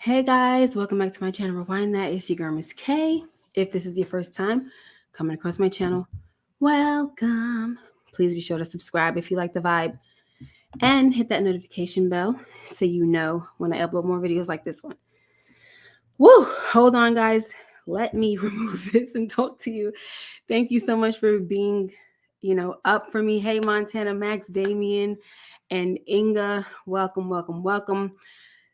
Hey guys, welcome back to my channel. Rewind that. It's your girl Miss K. If this is your first time coming across my channel, welcome. Please be sure to subscribe if you like the vibe and hit that notification bell so you know when I upload more videos like this one. Woo! Hold on, guys. Let me remove this and talk to you. Thank you so much for being, up for me. Hey, Montana, Max, Damien, and Inga. Welcome, welcome, welcome.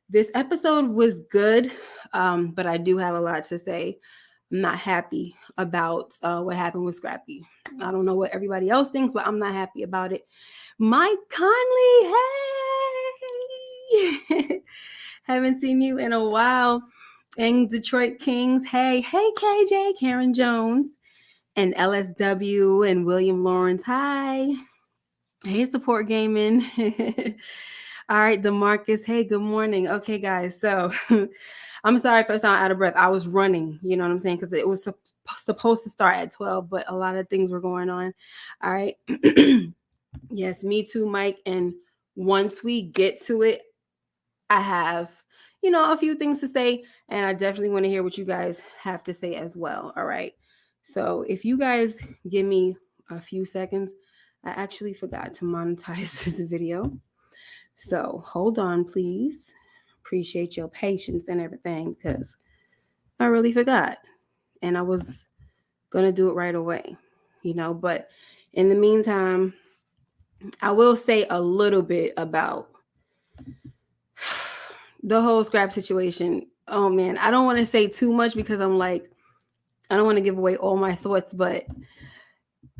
This episode was good, but I do have a lot to say. I'm not happy about what happened with Scrappy. I don't know what everybody else thinks, but I'm not happy about it. Mike Conley, hey! Haven't seen you in a while. And Detroit Kings, hey KJ, Karen Jones, and LSW and William Lawrence, hi. Hey, Support Gaming. All right, DeMarcus. Hey, good morning. Okay, guys. So I'm sorry if I sound out of breath. I was running, you know what I'm saying? Because it was supposed to start at 12, but a lot of things were going on. All right. Yes, me too, Mike. And once we get to it, I have, a few things to say. And I definitely want to hear what you guys have to say as well. All right. So if you guys give me a few seconds, I actually forgot to monetize this video. So hold on, please. Appreciate your patience and everything because I really forgot. And I was going to do it right away, But in the meantime, I will say a little bit about the whole scrap situation. Oh, man. I don't want to say too much because I'm like, I don't want to give away all my thoughts, but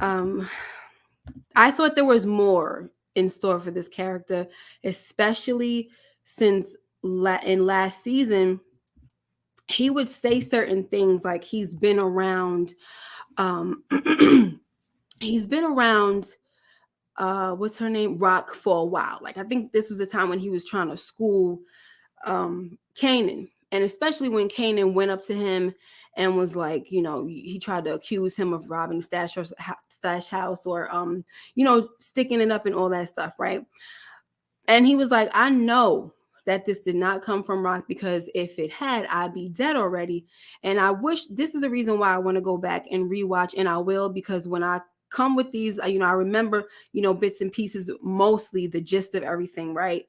I thought there was more in store for this character, especially since in last season, he would say certain things like he's been around, he's been around, what's her name? Rock for a while. Like, I think this was the time when he was trying to school Kanan. And especially when Kanan went up to him and was like, he tried to accuse him of robbing the stash house or, sticking it up and all that stuff, right? And he was like, I know that this did not come from Rock because if it had, I'd be dead already. And I wish this is the reason why I want to go back and rewatch, and I will, because when I come with these, I remember, bits and pieces, mostly the gist of everything, right?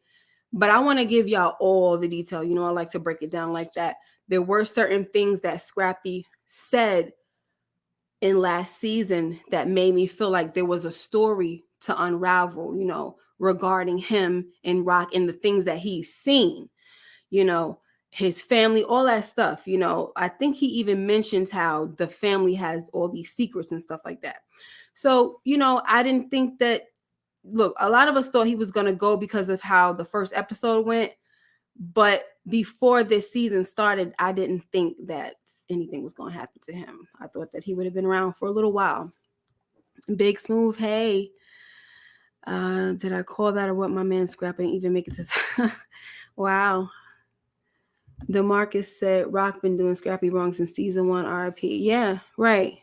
But I want to give y'all all the detail. I like to break it down like that. There were certain things that Scrappy said in last season that made me feel like there was a story to unravel, regarding him and Rock and the things that he's seen, his family, all that stuff. I think he even mentions how the family has all these secrets and stuff like that. So, I didn't think that, look, a lot of us thought he was going to go because of how the first episode went. But before this season started, I didn't think that anything was going to happen to him. I thought that he would have been around for a little while. Big Smooth, hey. Did I call that or what? My man Scrappy ain't even make it to... Wow. DeMarcus said, Rock been doing Scrappy wrong since season 1, RIP. Yeah, right.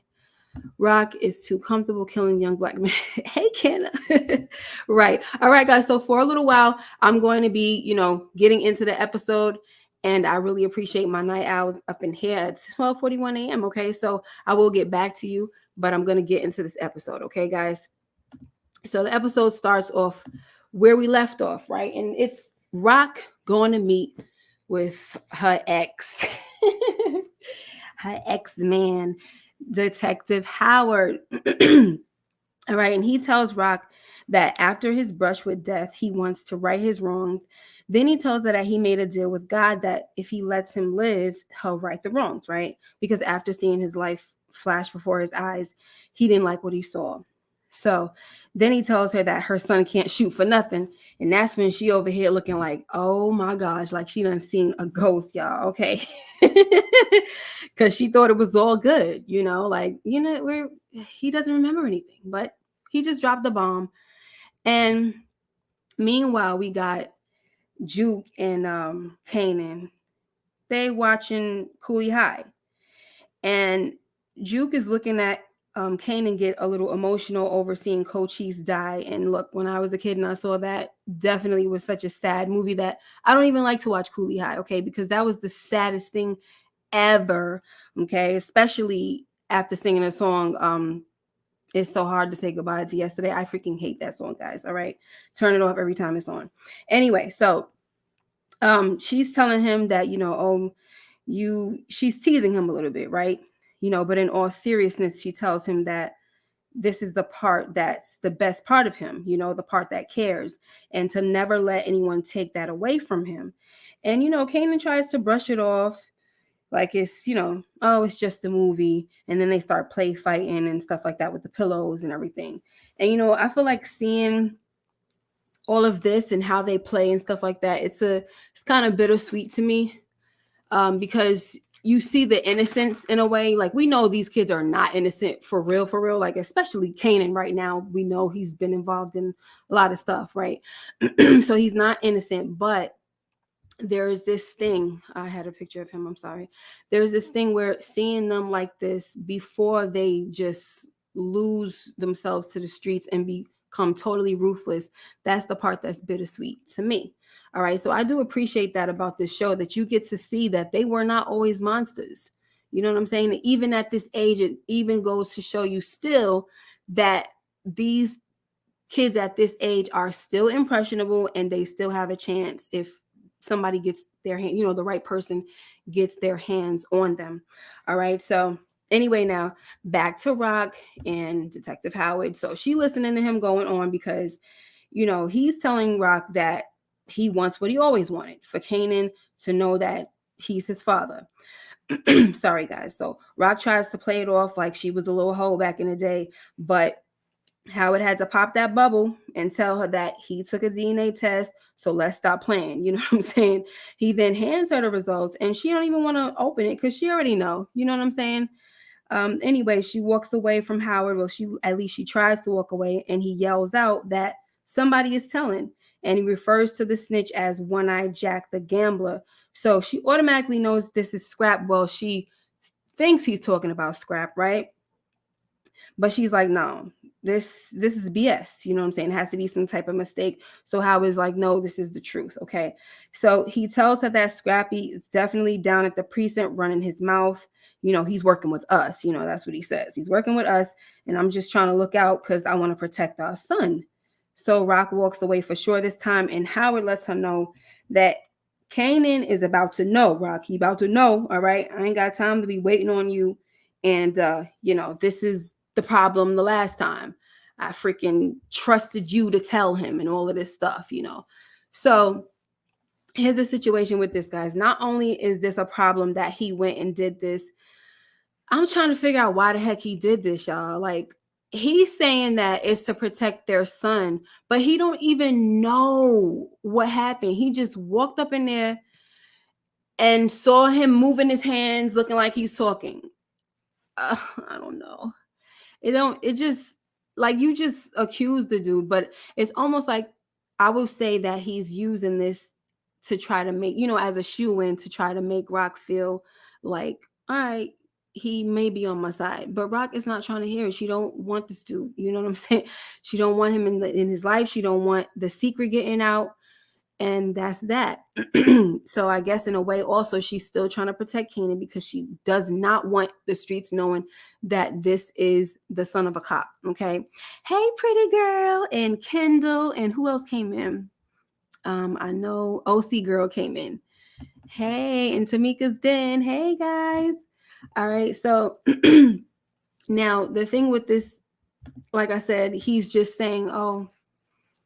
Rock is too comfortable killing young black men. Hey, Kanan. Right. All right, guys. So for a little while, I'm going to be, getting into the episode. And I really appreciate my night owls up in here at 12:41 a.m. Okay. So I will get back to you, but I'm going to get into this episode. Okay, guys. So the episode starts off where we left off, right? And it's Rock going to meet with her ex, her ex-man, Detective Howard. All right. And he tells Rock that after his brush with death, he wants to right his wrongs. Then he tells her that he made a deal with God that if he lets him live, he'll right the wrongs, right? Because after seeing his life flash before his eyes, he didn't like what he saw. So then he tells her that her son can't shoot for nothing. And that's when she over here looking like, oh my gosh, like she done seen a ghost, y'all. Okay. Because she thought it was all good, where he doesn't remember anything, but he just dropped the bomb. And meanwhile, we got Juke and Kanan. They watching Cooley High. And Juke is looking at Kanan get a little emotional over seeing Cochise die. And look, when I was a kid and I saw that, definitely was such a sad movie that I don't even like to watch Coolie High, okay? Because that was the saddest thing ever, okay? Especially after singing a song, It's So Hard to Say Goodbye to Yesterday. I freaking hate that song, guys, all right? Turn it off every time it's on. Anyway, so she's telling him that, she's teasing him a little bit, right? But in all seriousness, she tells him that this is the part that's the best part of him, the part that cares, and to never let anyone take that away from him. And, Kanan tries to brush it off like it's, oh, it's just a movie. And then they start play fighting and stuff like that with the pillows and everything. And, I feel like seeing all of this and how they play and stuff like that, it's kind of bittersweet to me, because you see the innocence in a way. Like, we know these kids are not innocent for real, like especially Kanan right now. We know he's been involved in a lot of stuff, right? So he's not innocent, but there's this thing. I had a picture of him, I'm sorry. There's this thing where seeing them like this before they just lose themselves to the streets and become totally ruthless, that's the part that's bittersweet to me. All right, so I do appreciate that about this show, that you get to see that they were not always monsters. You know what I'm saying? Even at this age, it even goes to show you still that these kids at this age are still impressionable and they still have a chance if somebody gets their hand, the right person gets their hands on them. All right, so anyway, now back to Rock and Detective Howard. So she listening to him going on because, he's telling Rock that he wants what he always wanted, for Kanan to know that he's his father. Sorry, guys. So Rock tries to play it off like she was a little hoe back in the day, but Howard had to pop that bubble and tell her that he took a DNA test, so let's stop playing. You know what I'm saying? He then hands her the results, and she don't even want to open it because she already know. You know what I'm saying? Anyway, she walks away from Howard. Well, at least she tries to walk away, and he yells out that somebody is telling, and he refers to the snitch as One-Eyed Jack the Gambler. So she automatically knows this is Scrap. Well, she thinks he's talking about Scrap, right? But she's like, no, this is BS. You know what I'm saying? It has to be some type of mistake. So Howard's like, no, this is the truth. Okay. So he tells her that Scrappy is definitely down at the precinct running his mouth. He's working with us. That's what he says. He's working with us. And I'm just trying to look out because I want to protect our son. So Rock walks away for sure this time. And Howard lets her know that Kanan is about to know, Rock. He about to know. All right. I ain't got time to be waiting on you. And, this is the problem the last time. I freaking trusted you to tell him and all of this stuff, So here's the situation with this, guys. Not only is this a problem that he went and did this, I'm trying to figure out why the heck he did this, y'all. Like, he's saying that it's to protect their son, but he don't even know what happened. He just walked up in there and saw him moving his hands, looking like he's talking. I don't know. It just, like, you just accuse the dude, but it's almost like I would say that he's using this to try to make, as a shoe-in to try to make Rock feel like, all right, he may be on my side. But Rock is not trying to hear it. She don't want this dude. You know what I'm saying? She don't want him in his life. She don't want the secret getting out. And that's that. So I guess in a way also she's still trying to protect Kanan because she does not want the streets knowing that this is the son of a cop. Okay. Hey, pretty girl, and Kendall, and who else came in? I know OC girl came in. Hey, and Tamika's den. Hey, guys. All right. So now the thing with this, like I said, he's just saying, oh,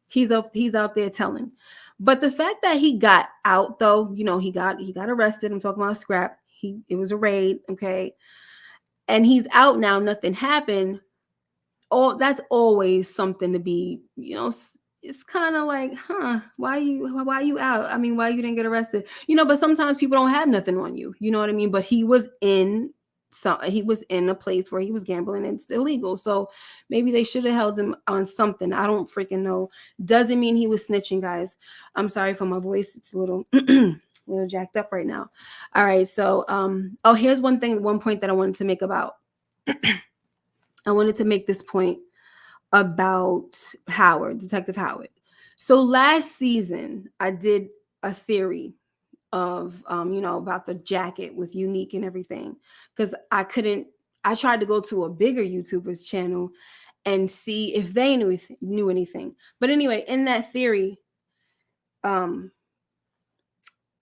he's out there telling. But the fact that he got out, though, he got arrested. I'm talking about Scrap. It was a raid, okay? And he's out now. Nothing happened. That's always something to be, it's kind of like, why you out? I mean, why you didn't get arrested? But sometimes people don't have nothing on you. You know what I mean? But he was in a place where he was gambling and it's illegal. So maybe they should have held him on something. I don't freaking know. Doesn't mean he was snitching, guys. I'm sorry for my voice. It's a little little jacked up right now. All right. So here's one point that I wanted to make about I wanted to make this point about Howard, Detective Howard. So last season, I did a theory of, about the jacket with Unique and everything, because I tried to go to a bigger YouTuber's channel and see if they knew anything. But anyway, in that theory, um,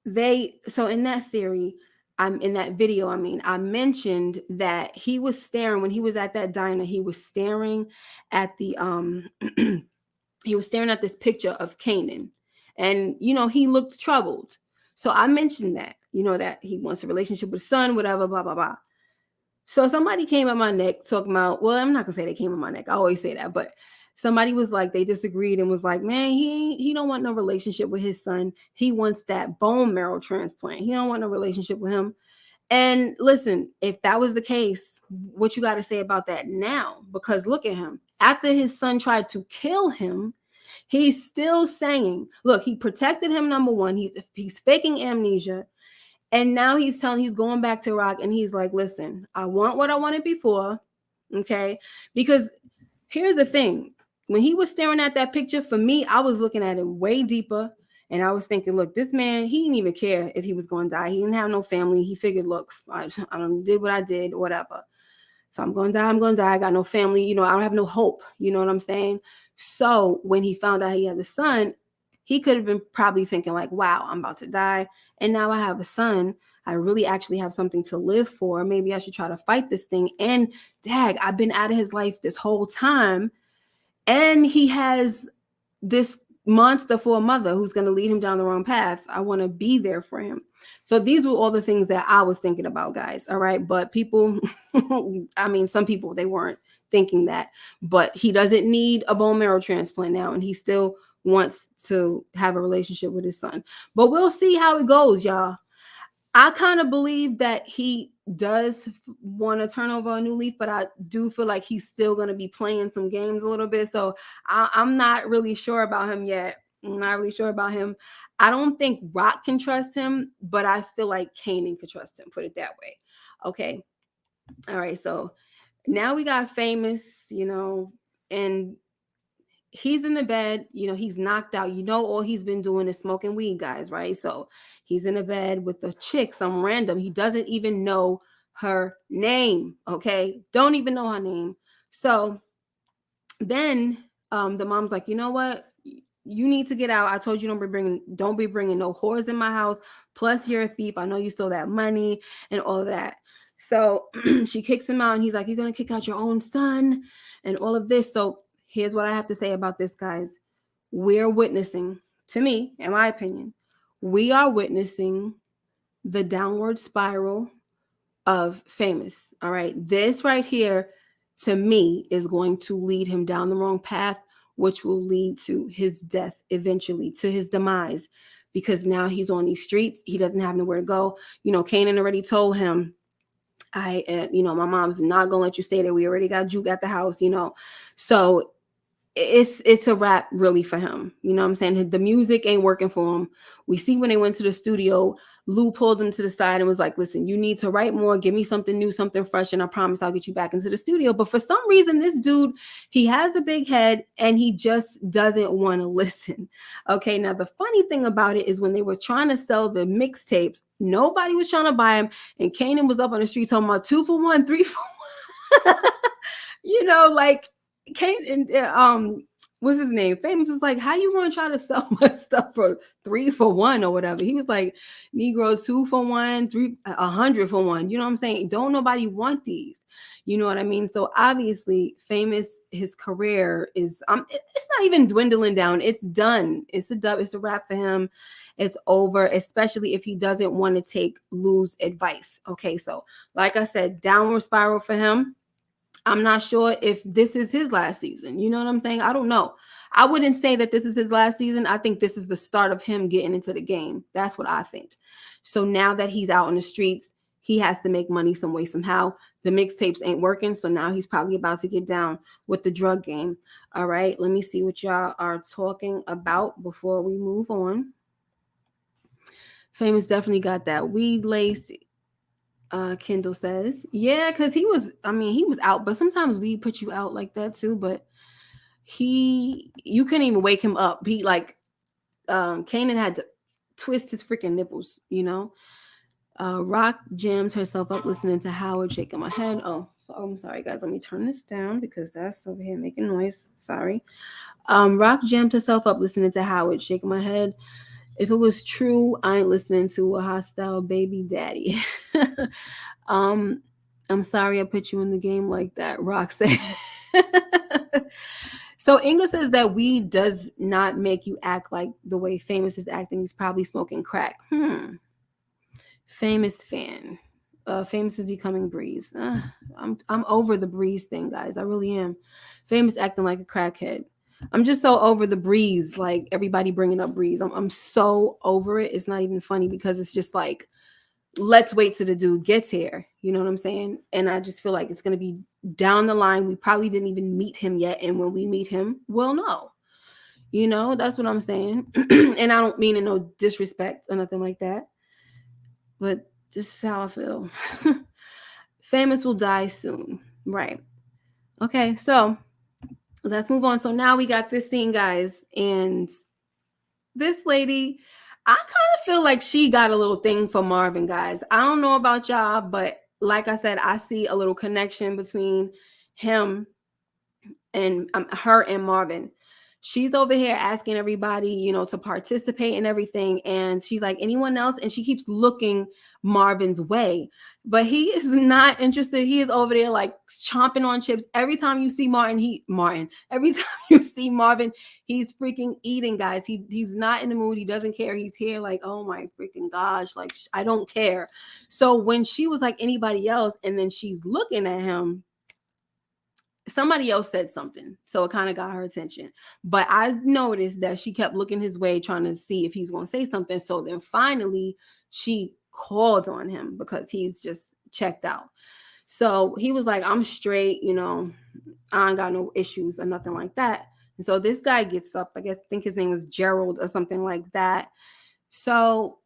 in that theory, I'm in that video. I mentioned that he was staring when he was at that diner. He was staring at the he was staring at this picture of Kanan, and he looked troubled. So I mentioned that that he wants a relationship with his son, whatever, blah blah blah. So somebody came at my neck talking about, well, I'm not gonna say they came at my neck. I always say that, but somebody was like, they disagreed and was like, man, he don't want no relationship with his son. He wants that bone marrow transplant. He don't want no relationship with him. And listen, if that was the case, what you got to say about that now? Because look at him. After his son tried to kill him, he's still saying, look, he protected him, number one. He's faking amnesia. And now he's going back to Rock, and he's like, listen, I want what I wanted before. Okay. Because here's the thing. When he was staring at that picture, for me, I was looking at him way deeper. And I was thinking, look, this man, he didn't even care if he was going to die. He didn't have no family. He figured, look, I did what I did, whatever. If I'm going to die, I'm going to die. I got no family. I don't have no hope. You know what I'm saying? So when he found out he had the son, he could have been probably thinking like, wow, I'm about to die. And now I have a son. I really actually have something to live for. Maybe I should try to fight this thing. And dag, I've been out of his life this whole time. And he has this monster for a mother who's going to lead him down the wrong path. I want to be there for him. So these were all the things that I was thinking about, guys. All right. But people, some people, they weren't thinking that. But he doesn't need a bone marrow transplant now. And he still wants to have a relationship with his son. But we'll see how it goes, y'all. I kind of believe that he does want to turn over a new leaf, but I do feel like he's still going to be playing some games a little bit. So I'm not really sure about him yet. I'm not really sure about him. I don't think Rock can trust him, but I feel like Kanan could trust him. Put it that way. Okay. All right. So now we got Famous, and he's in the bed, he's knocked out. All he's been doing is smoking weed, guys, right? So he's in the bed with a chick, some random. He doesn't even know her name, okay? Don't even know her name. So then the mom's like, you know what? You need to get out. I told you don't be bringing no whores in my house. Plus you're a thief. I know you stole that money and all of that. So she kicks him out, and he's like, you're going to kick out your own son and all of this. So here's what I have to say about this, guys. We're witnessing, to me, in my opinion, we are witnessing the downward spiral of Famous. All right. This right here, to me, is going to lead him down the wrong path, which will lead to his death eventually, to his demise, because now he's on these streets. He doesn't have nowhere to go. Kanan already told him, my mom's not gonna let you stay there. We already got Juke at the house, So it's a wrap really for him. You know what I'm saying? The music ain't working for him. We see when they went to the studio, Lou pulled him to the side and was like, listen, you need to write more. Give me something new, something fresh, and I promise I'll get you back into the studio. But for some reason, this dude, he has a big head and he just doesn't want to listen. Okay, now the funny thing about it is when they were trying to sell the mixtapes, nobody was trying to buy them. And Kanan was up on the street talking about 2 for 1, 3 for 1. Like Kanan, what's his name? Famous was like, how you want to try to sell my stuff for 3 for 1 or whatever? He was like, Negro 2 for 1, 100 for 1. You know what I'm saying? Don't nobody want these. You know what I mean? So obviously, Famous, his career is it's not even dwindling down. It's done. It's a dub. It's a wrap for him. It's over, especially if he doesn't want to take Lou's advice. Okay, so like I said, downward spiral for him. I'm not sure if this is his last season. You know what I'm saying? I don't know. I wouldn't say that this is his last season. I think this is the start of him getting into the game. That's what I think. So now that he's out on the streets, he has to make money some way, somehow. The mixtapes ain't working. So now he's probably about to get down with the drug game. All right. Let me see what y'all are talking about before we move on. Famous definitely got that weed laced. Kendall says, yeah, because he was out, but sometimes we put you out like that too. But you couldn't even wake him up. He like, Kanan had to twist his freaking nipples, you know. Rock jams herself up listening to Howard shaking my head. Oh, so I'm sorry, guys. Let me turn this down because that's over here making noise. Sorry. Rock jammed herself up listening to Howard shaking my head. If it was true, I ain't listening to a hostile baby daddy. um, I'm sorry I put you in the game like that, Rock said. So Inga says that weed does not make you act like the way Famous is acting. He's probably smoking crack. Famous fan. Famous is becoming Breeze. I'm over the Breeze thing, guys. I really am. Famous acting like a crackhead. I'm just so over the Breeze. Like everybody bringing up Breeze. I'm so over it. It's not even funny because it's just like, let's wait till the dude gets here. You know what I'm saying? And I just feel like it's gonna be down the line. We probably didn't even meet him yet, and when we meet him, we'll know. You know, that's what I'm saying. And I don't mean in no disrespect or nothing like that, but just how I feel. Famous will die soon. Right. Okay, so let's move on. So now we got this scene, guys, and this lady, I kind of feel like she got a little thing for Marvin, guys. I don't know about y'all, but like I said, I see a little connection between him and her and Marvin. She's over here asking everybody, you know, to participate in everything. And she's like, anyone else? And she keeps looking Marvin's way. But he is not interested. He is over there like chomping on chips. Every time you see every time you see Marvin, he's freaking eating, guys. He's not in the mood. He doesn't care. He's here like, oh my freaking gosh, like I don't care. So when she was like anybody else, and then she's looking at him, somebody else said something, so it kind of got her attention. But I noticed that she kept looking his way, trying to see if he's going to say something. So then finally she called on him because he's just checked out. So he was like, I'm straight, you know, I ain't got no issues or nothing like that. And so this guy gets up, I think his name was Gerald or something like that. So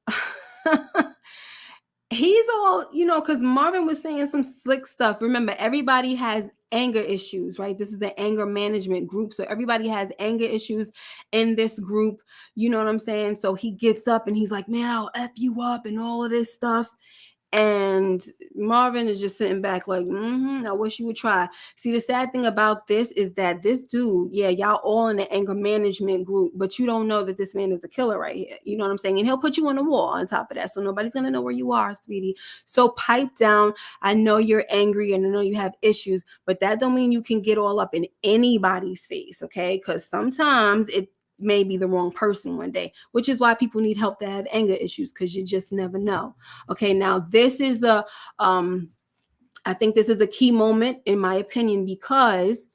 he's all, you know, because Marvin was saying some slick stuff. Remember, everybody has anger issues, right? This is the anger management group. So everybody has anger issues in this group. You know what I'm saying? So he gets up and he's like, man, I'll F you up and all of this stuff. And Marvin is just sitting back like, I wish you would try. See, the sad thing about this is that this dude, yeah, y'all all in the anger management group, but you don't know that this man is a killer right here. You know what I'm saying? And he'll put you on the wall on top of that. So nobody's going to know where you are, sweetie. So pipe down. I know you're angry and I know you have issues, but that don't mean you can get all up in anybody's face, okay? Because sometimes it may be the wrong person one day, which is why people need help that have anger issues, because you just never know. Okay, now this is I think this is a key moment in my opinion, because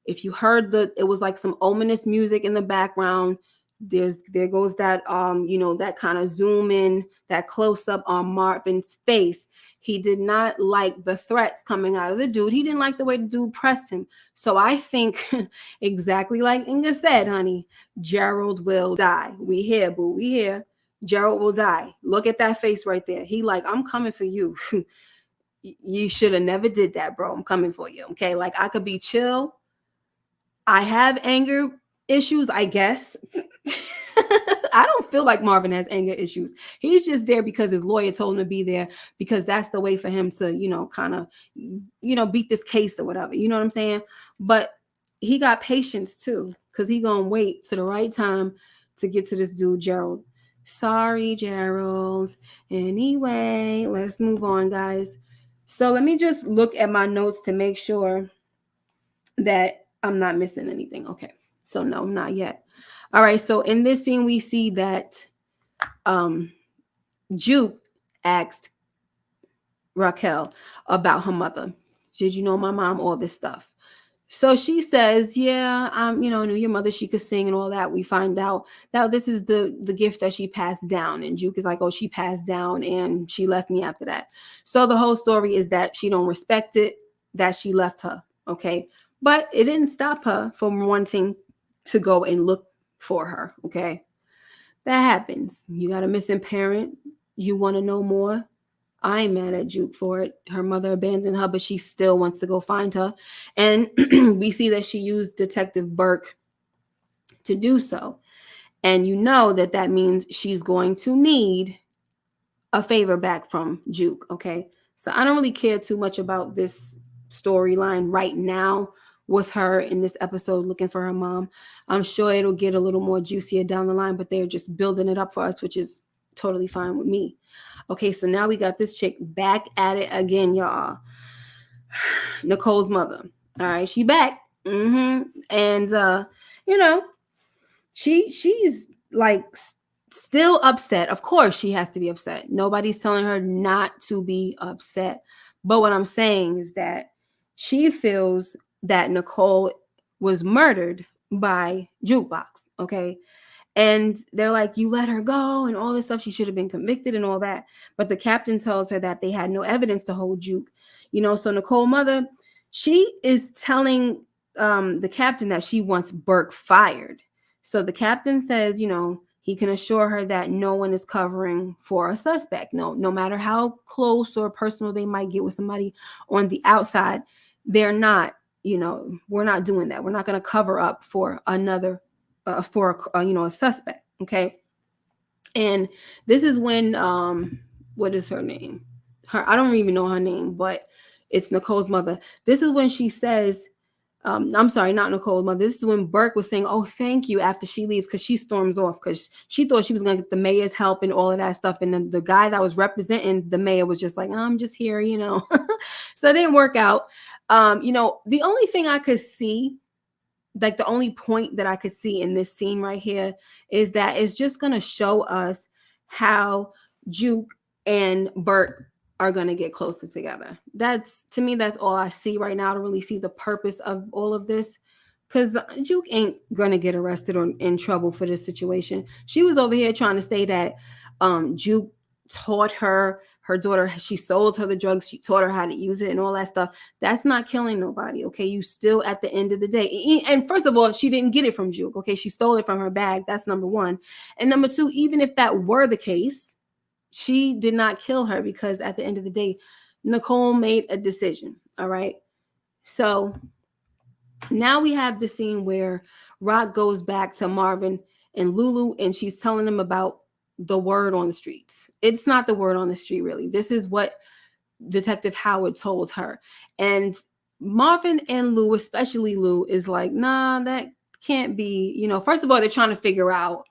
if you heard it was like some ominous music in the background. There goes that you know, that kind of zoom in, that close up on Marvin's face. He did not like the threats coming out of the dude. He didn't like the way the dude pressed him. So I think exactly like Inga said, honey, Gerald will die. We here, boo. We here. Gerald will die. Look at that face right there. He like, I'm coming for you. You should have never did that, bro. I'm coming for you. Okay. Like I could be chill. I have anger issues, I guess. I don't feel like Marvin has anger issues. He's just there because his lawyer told him to be there, because that's the way for him to, you know, kind of, you know, beat this case or whatever. You know what I'm saying? But he got patience too, because he gonna wait to the right time to get to this dude, Gerald. Sorry, Gerald. Anyway, let's move on, guys. So let me just look at my notes to make sure that I'm not missing anything. Okay. So no, not yet. All right. So in this scene, we see that Juke asked Raquel about her mother. Did you know my mom? All this stuff. So she says, yeah, you know, I knew your mother, she could sing and all that. We find out that this is the gift that she passed down. And Juke is like, oh, she passed down and she left me after that. So the whole story is that she don't respect it, that she left her. Okay. But it didn't stop her from wanting to go and look for her. Okay. That happens. You got a missing parent. You want to know more. I'm mad at Juke for it. Her mother abandoned her, but she still wants to go find her. And we see that she used Detective Burke to do so. And you know that that means she's going to need a favor back from Juke, okay? So I don't really care too much about this storyline right now with her in this episode looking for her mom. I'm sure it'll get a little more juicier down the line, but they're just building it up for us, which is totally fine with me. Okay, so now we got this chick back at it again, y'all. Nicole's mother. All right, she back. And you know, she's like still upset. Of course she has to be upset. Nobody's telling her not to be upset. But what I'm saying is that she feels that Nicole was murdered by Jukebox, okay? And they're like, you let her go and all this stuff. She should have been convicted and all that. But the captain tells her that they had no evidence to hold Juke. So Nicole mother, she is telling the captain that she wants Burke fired. So the captain says, he can assure her that no one is covering for a suspect. No matter how close or personal they might get with somebody on the outside, they're not, we're not doing that. We're not going to cover up for another for a suspect. Okay. And this is when what is her name? I don't even know her name, but it's Nicole's mother. This is when she says, I'm sorry, not Nicole's mother. This is when Burke was saying, oh, thank you, after she leaves, because she storms off because she thought she was going to get the mayor's help and all of that stuff. And then the guy that was representing the mayor was just like, oh, I'm just here, So it didn't work out. The only thing I could see, like the only point that I could see in this scene right here is that it's just going to show us how Juke and Burke are going to get closer together. To me, that's all I see right now to really see the purpose of all of this. Because Juke ain't going to get arrested or in trouble for this situation. She was over here trying to say that Juke taught her daughter, she sold her the drugs, she taught her how to use it and all that stuff. That's not killing nobody, okay? You still, at the end of the day, and first of all, she didn't get it from Juke, okay? She stole it from her bag. That's number one. And number two, even if that were the case, she did not kill her, because at the end of the day, Nicole made a decision, all right? So now we have the scene where Rock goes back to Marvin and Lulu, and she's telling them about the word on the streets. It's not the word on the street, really. This is what Detective Howard told her. And Marvin and Lou, especially Lou, is like, nah, that can't be. First of all, they're trying to figure out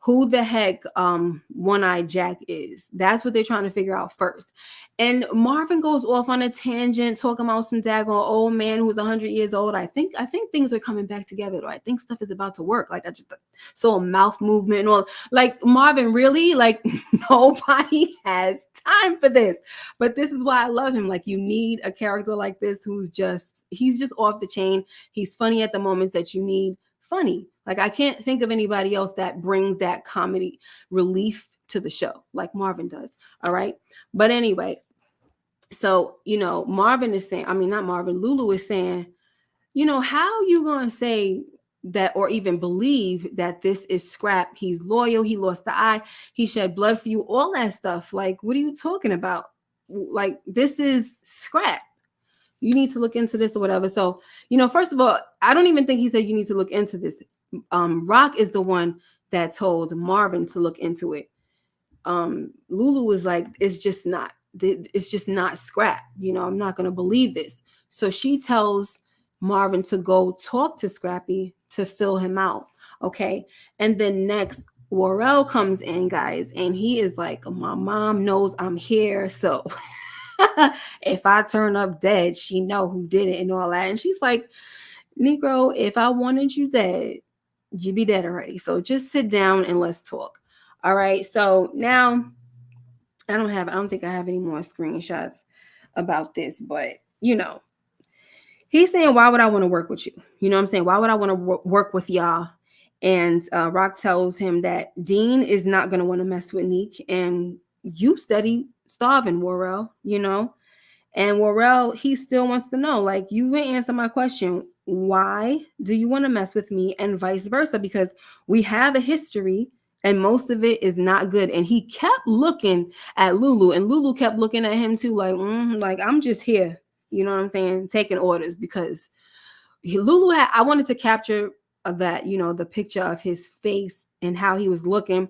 who the heck One-Eyed Jack is. That's what they're trying to figure out first. And Marvin goes off on a tangent talking about some daggone old man who's 100 years old. I think things are coming back together, though. I think stuff is about to work. Like, I just saw a mouth movement and all. Like, Marvin, really? Like, nobody has time for this. But this is why I love him. Like, you need a character like this he's just off the chain. He's funny at the moments that you need funny. Like, I can't think of anybody else that brings that comedy relief to the show like Marvin does. All right. But anyway, so, Marvin is saying, not Marvin, Lulu is saying, how you going to say that or even believe that this is Scrap? He's loyal. He lost the eye. He shed blood for you. All that stuff. Like, what are you talking about? Like, this is Scrap. You need to look into this or whatever. So, first of all, I don't even think he said you need to look into this. Rock is the one that told Marvin to look into it. Lulu was like, it's just not Scrap. I'm not going to believe this. So she tells Marvin to go talk to Scrappy to fill him out. Okay. And then next, Worrell comes in, guys, and he is like, my mom knows I'm here. So if I turn up dead, she know who did it and all that. And she's like, Negro, if I wanted you dead, you'd be dead already. So just sit down and let's talk. All right. So now I don't think I have any more screenshots about this, but he's saying, why would I want to work with you? You know what I'm saying? Why would I want to work with y'all? And Rock tells him that Dean is not going to want to mess with Neek, and you steady starving, Worrell, And Worrell, he still wants to know, like, you didn't answer my question. Why do you want to mess with me, and vice versa? Because we have a history And most of it is not good. And he kept looking at Lulu, and Lulu kept looking at him too, like I'm just here, you know what I'm saying, taking orders, because Lulu had, I wanted to capture that, the picture of his face and how he was looking,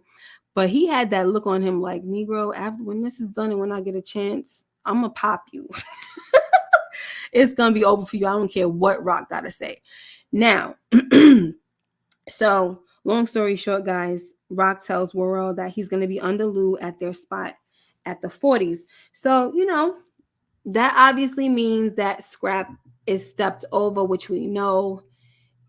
but he had that look on him like, Negro, after when this is done and when I get a chance, I'm gonna pop you. It's gonna be over for you. I don't care what Rock gotta say. Now, so long story short, guys, Rock tells Worrell that he's gonna be under Lou at their spot at the 40s. So, that obviously means that Scrap is stepped over, which we know,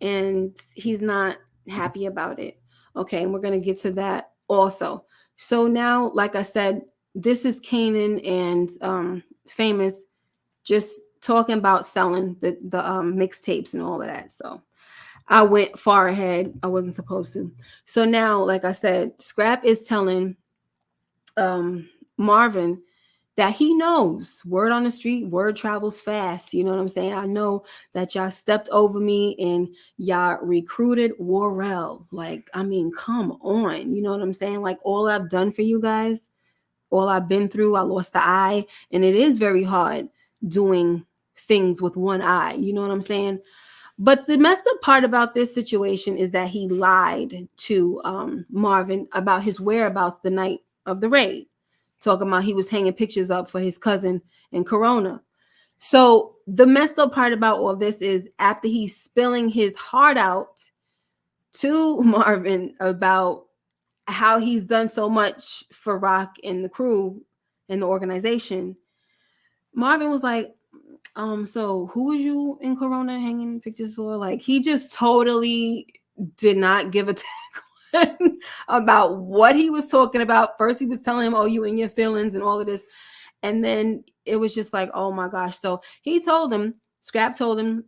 and he's not happy about it. Okay, and we're going to get to that also. So now, like I said, this is Kanan and Famous just talking about selling the mixtapes and all of that. So I went far ahead. I wasn't supposed to. So now, like I said, Scrap is telling Marvin that he knows word on the street, word travels fast. You know what I'm saying? I know that y'all stepped over me and y'all recruited Worrell. Like, I mean, come on. You know what I'm saying? Like, all I've done for you guys, all I've been through, I lost the eye. And it is very hard doing things with one eye. You know what I'm saying? But the messed up part about this situation is that he lied to Marvin about his whereabouts the night of the raid. Talking about he was hanging pictures up for his cousin in Corona. So the messed up part about all this is after he's spilling his heart out to Marvin about how he's done so much for Rock and the crew and the organization, Marvin was like, so who was you in Corona hanging pictures for? Like, he just totally did not give a about what he was talking about. First, he was telling him, oh, you and your feelings and all of this. And then it was just like, oh my gosh. So he told him, Scrap told him,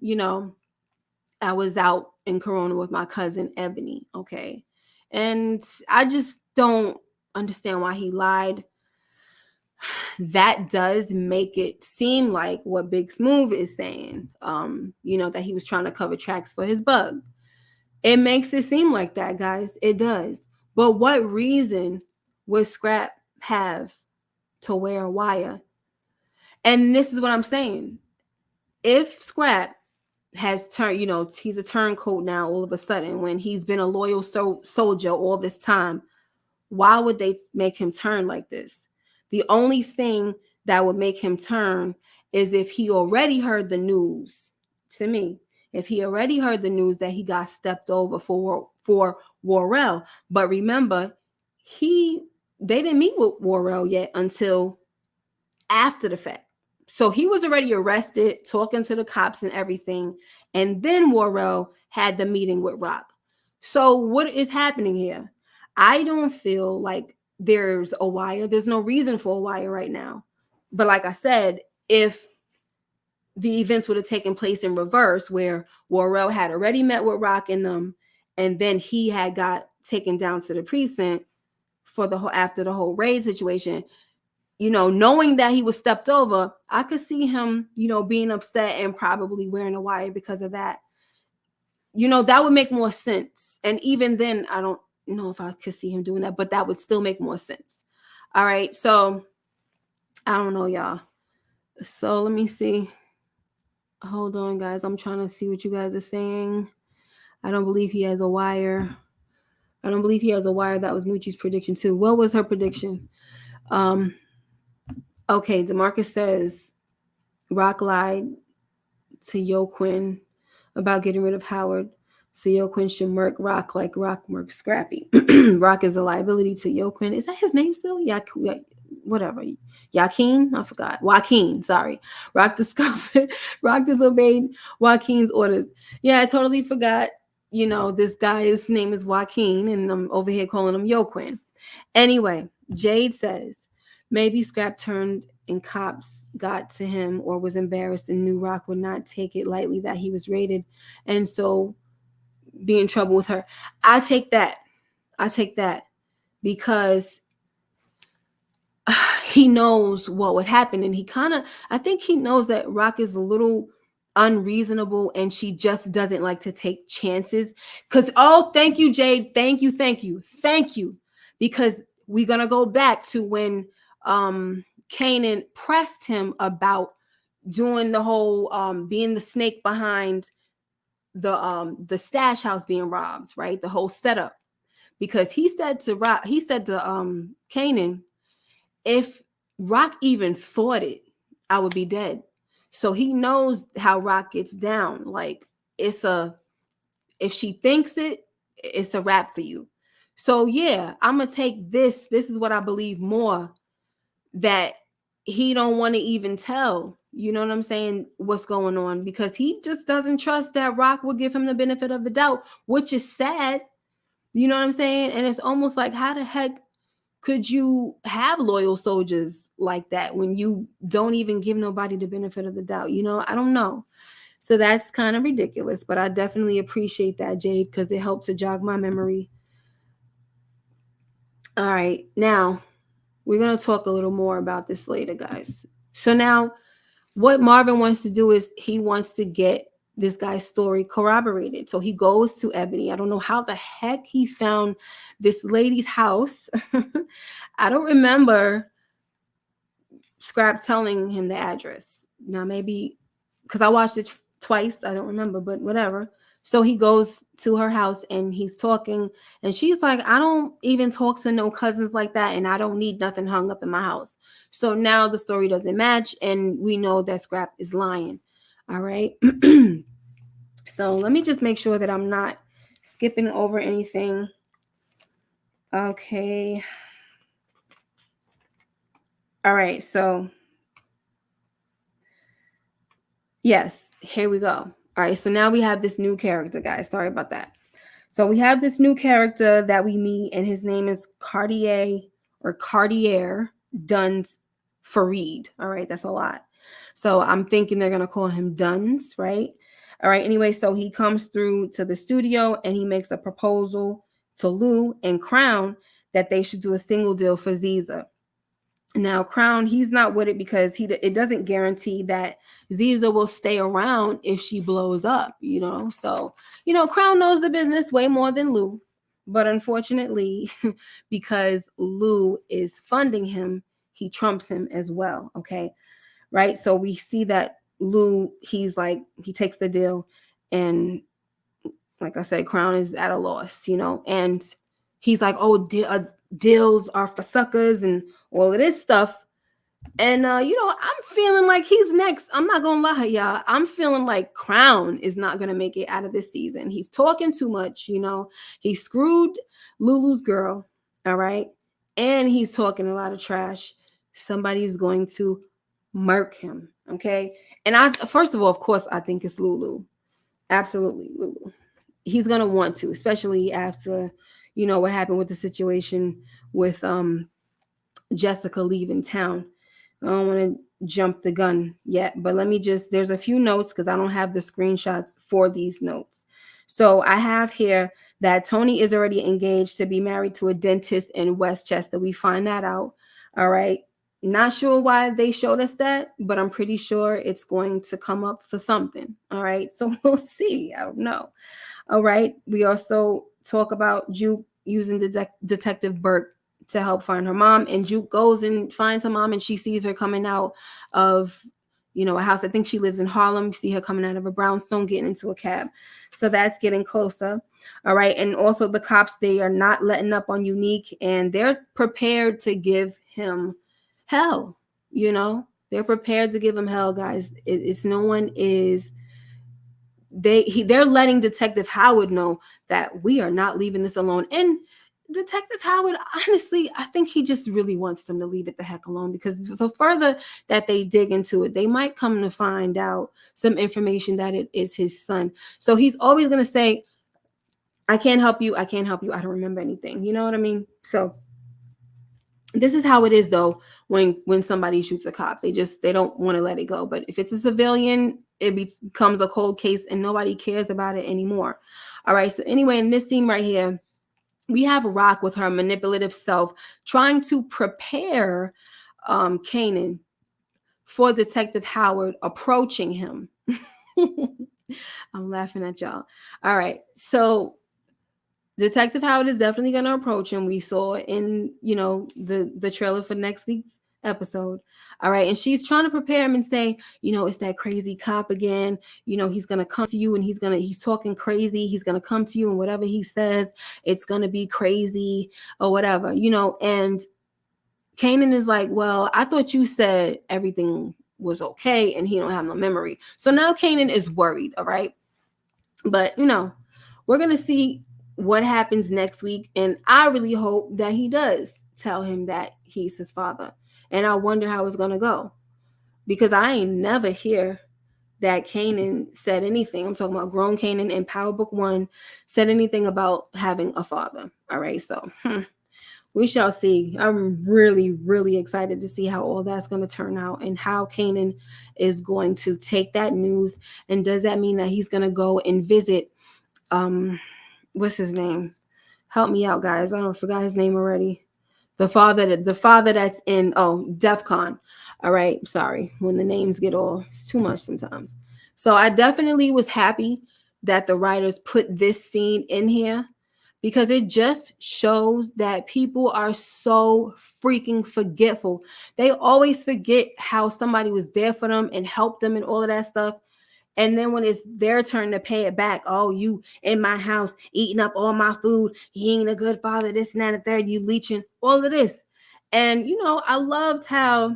I was out in Corona with my cousin Ebony. Okay. And I just don't understand why he lied. That does make it seem like what Big Smooth is saying, that he was trying to cover tracks for his bug. It makes it seem like that, guys. It does. But what reason would Scrap have to wear a wire? And this is what I'm saying. If Scrap has turned, he's a turncoat now all of a sudden when he's been a loyal soldier all this time, why would they make him turn like this? The only thing that would make him turn is if he already heard the news, to me. If he already heard the news that he got stepped over for Worrell. But remember, they didn't meet with Worrell yet until after the fact. So he was already arrested, talking to the cops and everything. And then Worrell had the meeting with Rock. So what is happening here? I don't feel like there's a wire. There's no reason for a wire right now. But like I said, if the events would have taken place in reverse, where Worrell had already met with Rock and them, and then he had got taken down to the precinct for after the whole raid situation, knowing that he was stepped over, I could see him, being upset and probably wearing a wire because of that. That would make more sense. And even then, I don't know if I could see him doing that, but that would still make more sense. All right. So I don't know, y'all. So let me see. Hold on, guys. I'm trying to see what you guys are saying. I don't believe he has a wire. I don't believe he has a wire. That was Moochie's prediction too. What was her prediction? Okay, DeMarcus says Rock lied to Yo Quinn about getting rid of Howard. So Yo Quinn should murk Rock like Rock murked Scrappy. Rock is a liability to Yo Quinn. Is that his name still? Yeah, whatever. Joaquin? I forgot. Joaquin, sorry. Rock disobeyed Joaquin's orders. Yeah, I totally forgot. This guy's name is Joaquin, and I'm over here calling him Yo Quinn. Anyway, Jade says, maybe Scrap turned and cops got to him or was embarrassed and knew Rock would not take it lightly that he was raided and so be in trouble with her. I take that because he knows what would happen, and I think he knows that Rock is a little unreasonable and she just doesn't like to take chances. Because thank you, Jade. Thank you. because we're going to go back to when Kanan pressed him about doing the whole being the snake behind the stash house being robbed, right? The whole setup. Because he said to Kanan, if Rock even thought it, I would be dead. So he knows how Rock gets down. Like, if she thinks it, it's a wrap for you. So yeah, I'm gonna take this. This is what I believe more, that he don't want to even tell, you know what I'm saying, what's going on, because he just doesn't trust that Rock will give him the benefit of the doubt, which is sad. You know what I'm saying? And it's almost like, how the heck could you have loyal soldiers like that when you don't even give nobody the benefit of the doubt? You know, I don't know. So that's kind of ridiculous, but I definitely appreciate that, Jade, because it helped to jog my memory. All right, now we're going to talk a little more about this later, guys. So now what Marvin wants to do is he wants to get this guy's story corroborated. So he goes to Ebony. I don't know how the heck he found this lady's house. I don't remember Scrap telling him the address. Now, maybe because I watched it twice, I don't remember, but whatever. So he goes to her house and he's talking, and she's like, I don't even talk to no cousins like that, and I don't need nothing hung up in my house. So now the story doesn't match, and we know that Scrap is lying. All right. So let me just make sure that I'm not skipping over anything. Okay. All right. So yes, here we go. All right. So now we have this new character, guys. Sorry about that. So we have this new character that we meet, and his name is Cartier Duns Farid. All right, that's a lot. So I'm thinking they're gonna call him Duns, right? All right. Anyway, so he comes through to the studio and he makes a proposal to Lou and Crown that they should do a single deal for Ziza. Now, Crown, he's not with it because it doesn't guarantee that Ziza will stay around if she blows up, you know. So, you know, Crown knows the business way more than Lou. But unfortunately, because Lou is funding him, he trumps him as well. Okay. Right. So we see that Lou, he takes the deal. And like I said, Crown is at a loss, you know. And he's like, oh, deals are for suckers and all of this stuff. And you know, I'm feeling like he's next. I'm not gonna lie, y'all. I'm feeling like Crown is not gonna make it out of this season. He's talking too much, you know. He screwed Lulu's girl, all right, and he's talking a lot of trash. Somebody's going to murk him, okay. And I, first of all, of course, I think it's Lulu. Absolutely, Lulu. He's gonna want to, especially after, you know, what happened with the situation with Jessica leaving town. I don't want to jump the gun yet, but let me just, there's a few notes because I don't have the screenshots for these notes. So I have here that Tony is already engaged to be married to a dentist in Westchester. We find that out. All right. Not sure why they showed us that, but I'm pretty sure it's going to come up for something. All right. So we'll see. I don't know. All right. We also talk about Juke using Detective Burke to help find her mom, and Juke goes and finds her mom, and she sees her coming out of, you know, a house. I think she lives in Harlem. You see her coming out of a brownstone, getting into a cab. So that's getting closer. All right. And also the cops, they are not letting up on Unique, and they're prepared to give him hell. You know, they're prepared to give him hell, guys. It's no one is. They're letting Detective Howard know that we are not leaving this alone. And Detective Howard, honestly, I think he just really wants them to leave it the heck alone, because the further that they dig into it, they might come to find out some information that it is his son. So he's always going to say, I can't help you. I can't help you. I don't remember anything. You know what I mean? So this is how it is, though, when somebody shoots a cop. They don't want to let it go. But if it's a civilian, it becomes a cold case and nobody cares about it anymore. All right. So anyway, in this scene right here, we have Rock with her manipulative self trying to prepare Kanan for Detective Howard approaching him. I'm laughing at y'all. All right. So Detective Howard is definitely going to approach him. We saw in, the trailer for next week's episode. All right. And she's trying to prepare him and say, it's that crazy cop again. He's going to come to you and he's talking crazy. He's going to come to you and whatever he says, it's going to be crazy or whatever, and Kanan is like, well, I thought you said everything was okay and he don't have no memory. So now Kanan is worried. All right. But, we're going to see what happens next week. And I really hope that he does tell him that he's his father. And I wonder how it's going to go. Because I ain't never hear that Kanan said anything. I'm talking about grown Kanan in Power Book 1 said anything about having a father. All right. So we shall see. I'm really, really excited to see how all that's going to turn out and how Kanan is going to take that news. And does that mean that he's going to go and visit, what's his name? Help me out, guys. I forgot his name already. The father that's in, DEF CON. All right. Sorry. When the names get it's too much sometimes. So I definitely was happy that the writers put this scene in here, because it just shows that people are so freaking forgetful. They always forget how somebody was there for them and helped them and all of that stuff. And then when it's their turn to pay it back, oh, you in my house eating up all my food. He ain't a good father, this and that and the third, you leeching, all of this. And, I loved how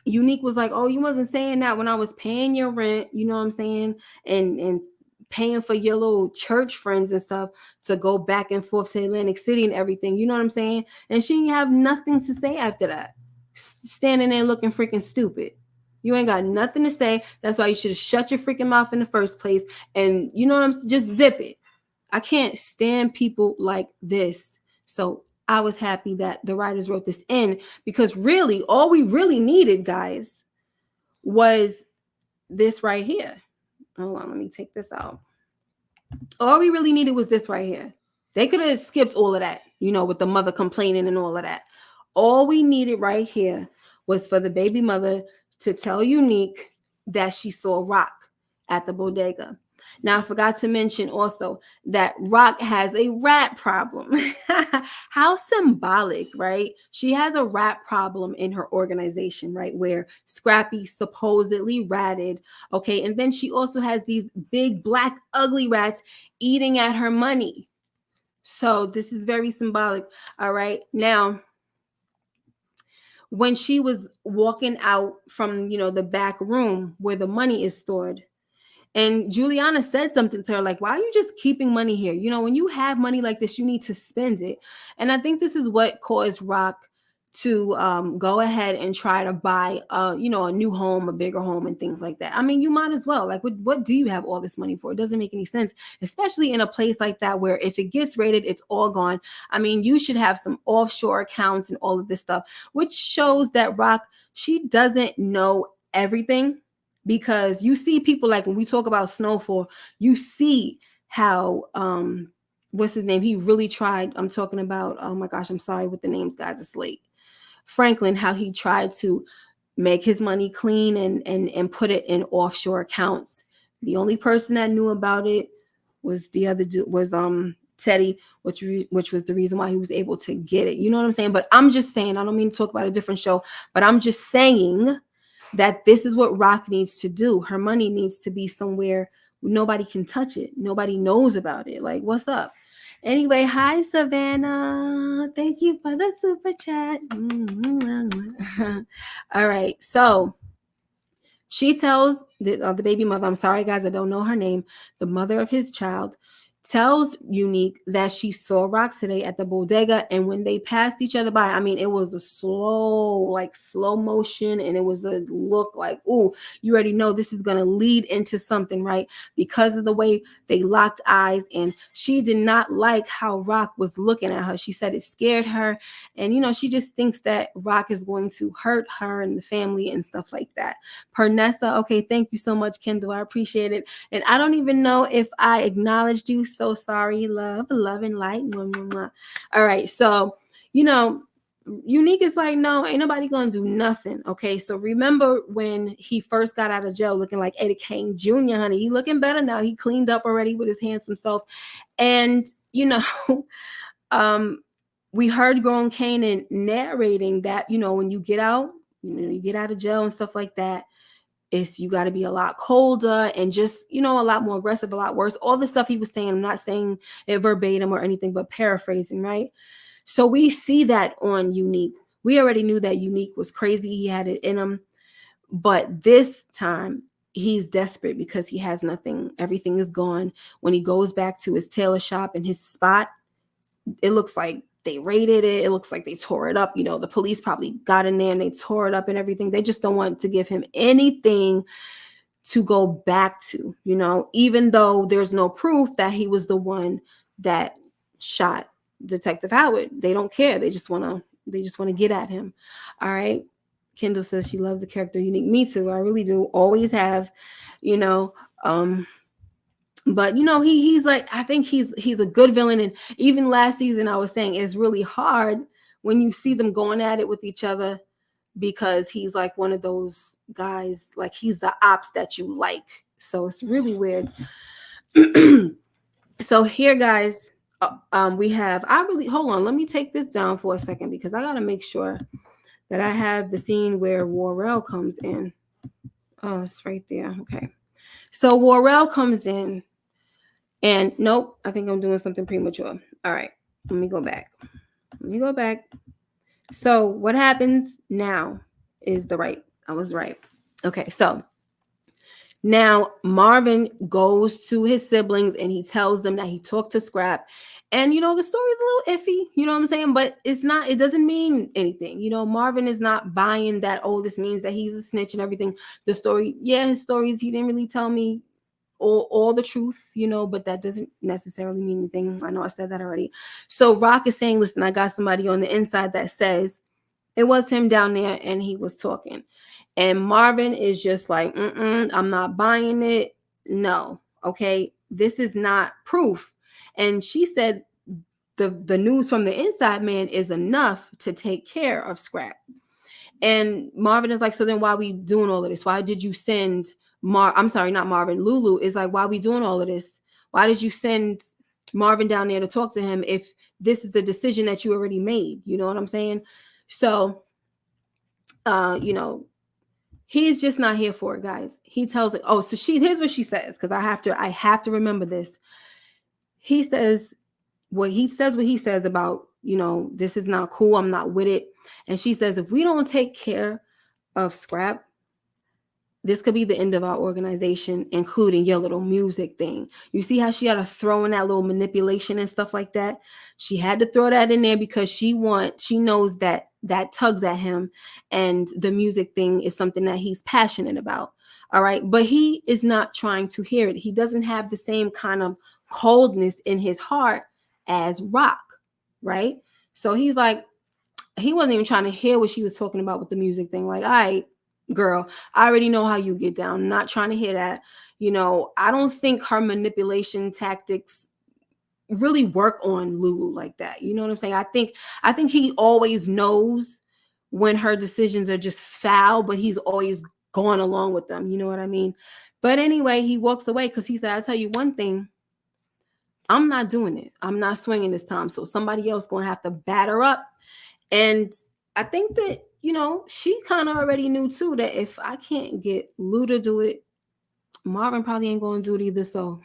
Unique was like, oh, you wasn't saying that when I was paying your rent, you know what I'm saying? And paying for your little church friends and stuff to go back and forth to Atlantic City and everything. You know what I'm saying? And she didn't have nothing to say after that. Standing there looking freaking stupid. You ain't got nothing to say. That's why you should have shut your freaking mouth in the first place. And you know what I'm saying? Just zip it. I can't stand people like this. So I was happy that the writers wrote this in, because really all we really needed, guys, was this right here. Hold on, let me take this out. All we really needed was this right here. They could have skipped all of that, with the mother complaining and all of that. All we needed right here was for the baby mother to tell Unique that she saw Rock at the bodega. Now, I forgot to mention also that Rock has a rat problem. How symbolic, right? She has a rat problem in her organization, right? Where Scrappy supposedly ratted. Okay. And then she also has these big, black, ugly rats eating at her money. So this is very symbolic. All right. Now, when she was walking out from, the back room where the money is stored, and Juliana said something to her like, why are you just keeping money here? When you have money like this, you need to spend it. And I think this is what caused Rock to go ahead and try to buy, a new home, a bigger home and things like that. I mean, you might as well. Like, what do you have all this money for? It doesn't make any sense, especially in a place like that where if it gets raided, it's all gone. I mean, you should have some offshore accounts and all of this stuff, which shows that Rock, she doesn't know everything. Because you see people like when we talk about Snowfall, you see how what's his name? He really tried. I'm talking about, oh my gosh, I'm sorry with the names, guys, it's late. Franklin, how he tried to make his money clean and put it in offshore accounts. The only person that knew about it was the other dude, was Teddy, which was the reason why he was able to get it. You know what I'm saying? But I'm just saying, I don't mean to talk about a different show, but I'm just saying that this is what Rock needs to do. Her money needs to be somewhere nobody can touch it. Nobody knows about it. Like, what's up? Anyway, hi, Savannah. Thank you for the super chat. All right. So she tells the baby mother, I'm sorry, guys, I don't know her name, the mother of his child, tells Unique that she saw Rock today at the bodega, and when they passed each other by, I mean, it was a slow motion, and it was a look like, ooh, you already know this is going to lead into something, right? Because of the way they locked eyes, and she did not like how Rock was looking at her. She said it scared her, and she just thinks that Rock is going to hurt her and the family and stuff like that. Pernessa, okay, thank you so much, Kendall, I appreciate it. And I don't even know if I acknowledged you. So sorry. Love and light. All right. So, Unique is like, no, ain't nobody gonna do nothing. Okay. So remember when he first got out of jail looking like Eddie Kane Jr., honey, he looking better now. He cleaned up already with his handsome self. And you know, um, we heard grown Kanan narrating that, when you get out, you get out of jail and stuff like that, you got to be a lot colder and just, a lot more aggressive, a lot worse. All the stuff he was saying, I'm not saying it verbatim or anything, but paraphrasing, right? So we see that on Unique. We already knew that Unique was crazy. He had it in him. But this time, he's desperate because he has nothing. Everything is gone. When he goes back to his tailor shop and his spot, it looks like they raided it. It looks like they tore it up. The police probably got in there and they tore it up and everything. They just don't want to give him anything to go back to, even though there's no proof that he was the one that shot Detective Howard. They don't care. They just want to get at him. All right. Kendall says she loves the character Unique. Me too. I really do. Always have, but he's like, I think he's a good villain. And even last season, I was saying it's really hard when you see them going at it with each other, because he's like one of those guys, like he's the ops that you like. So it's really weird. So here, guys, we have, hold on, let me take this down for a second, because I got to make sure that I have the scene where Worrell comes in. Oh, it's right there. Okay. So Worrell comes in, and nope, I think I'm doing something premature. All right, let me go back. So what happens now is I was right. Okay, so now Marvin goes to his siblings and he tells them that he talked to Scrap. And, the story's a little iffy, you know what I'm saying? But it doesn't mean anything. Marvin is not buying that, oh, this means that he's a snitch and everything. The story, his stories, he didn't really tell me all the truth, but that doesn't necessarily mean anything. I know I said that already. So Rock is saying, listen, I got somebody on the inside that says it was him down there and he was talking. And Marvin is just like, I'm not buying it. No. Okay. This is not proof. And she said the news from the inside man is enough to take care of Scrap. And Marvin is like, so then why are we doing all of this? Why did you send I'm sorry, not Marvin. Lulu is like, why are we doing all of this? Why did you send Marvin down there to talk to him if this is the decision that you already made? You know what I'm saying? So, he's just not here for it, guys. He tells it. Oh, so here's what she says, because I have to remember this. He says what he says about, this is not cool. I'm not with it. And she says, if we don't take care of Scrap, this could be the end of our organization, including your little music thing. You see how she had to throw in that little manipulation and stuff like that? She had to throw that in there because she knows that tugs at him, and the music thing is something that he's passionate about. All right. But he is not trying to hear it. He doesn't have the same kind of coldness in his heart as Rock. Right. So he's like, he wasn't even trying to hear what she was talking about with the music thing. Like, all right, girl, I already know how you get down. I'm not trying to hear that. I don't think her manipulation tactics really work on Lulu like that. You know what I'm saying? I think he always knows when her decisions are just foul, but he's always gone along with them. You know what I mean? But anyway, he walks away because he said, I'll tell you one thing. I'm not doing it. I'm not swinging this time. So somebody else going to have to batter up. And I think that, she kind of already knew too that if I can't get Lou to do it, Marvin probably ain't going to do it either. So,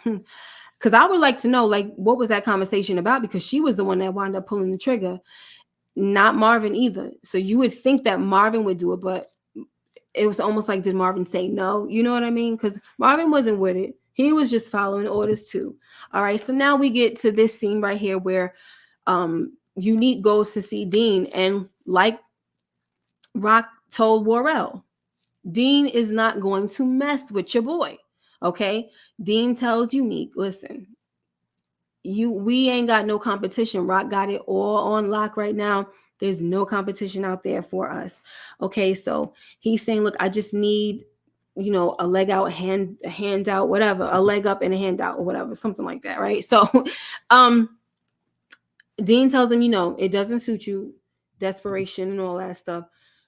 because I would like to know, like, what was that conversation about? Because she was the one that wound up pulling the trigger, not Marvin either. So you would think that Marvin would do it, but it was almost like, did Marvin say no? You know what I mean? Because Marvin wasn't with it. He was just following orders too. All right. So now we get to this scene right here where Unique goes to see Dean, and like Rock told Worrell, Dean is not going to mess with your boy. Okay. Dean tells Unique, listen, we ain't got no competition. Rock got it all on lock right now. There's no competition out there for us. Okay. So he's saying, look, I just need, a leg out, a hand out, whatever, a leg up and a hand out or whatever, something like that. Right. So, Dean tells him, it doesn't suit you, desperation and all that stuff.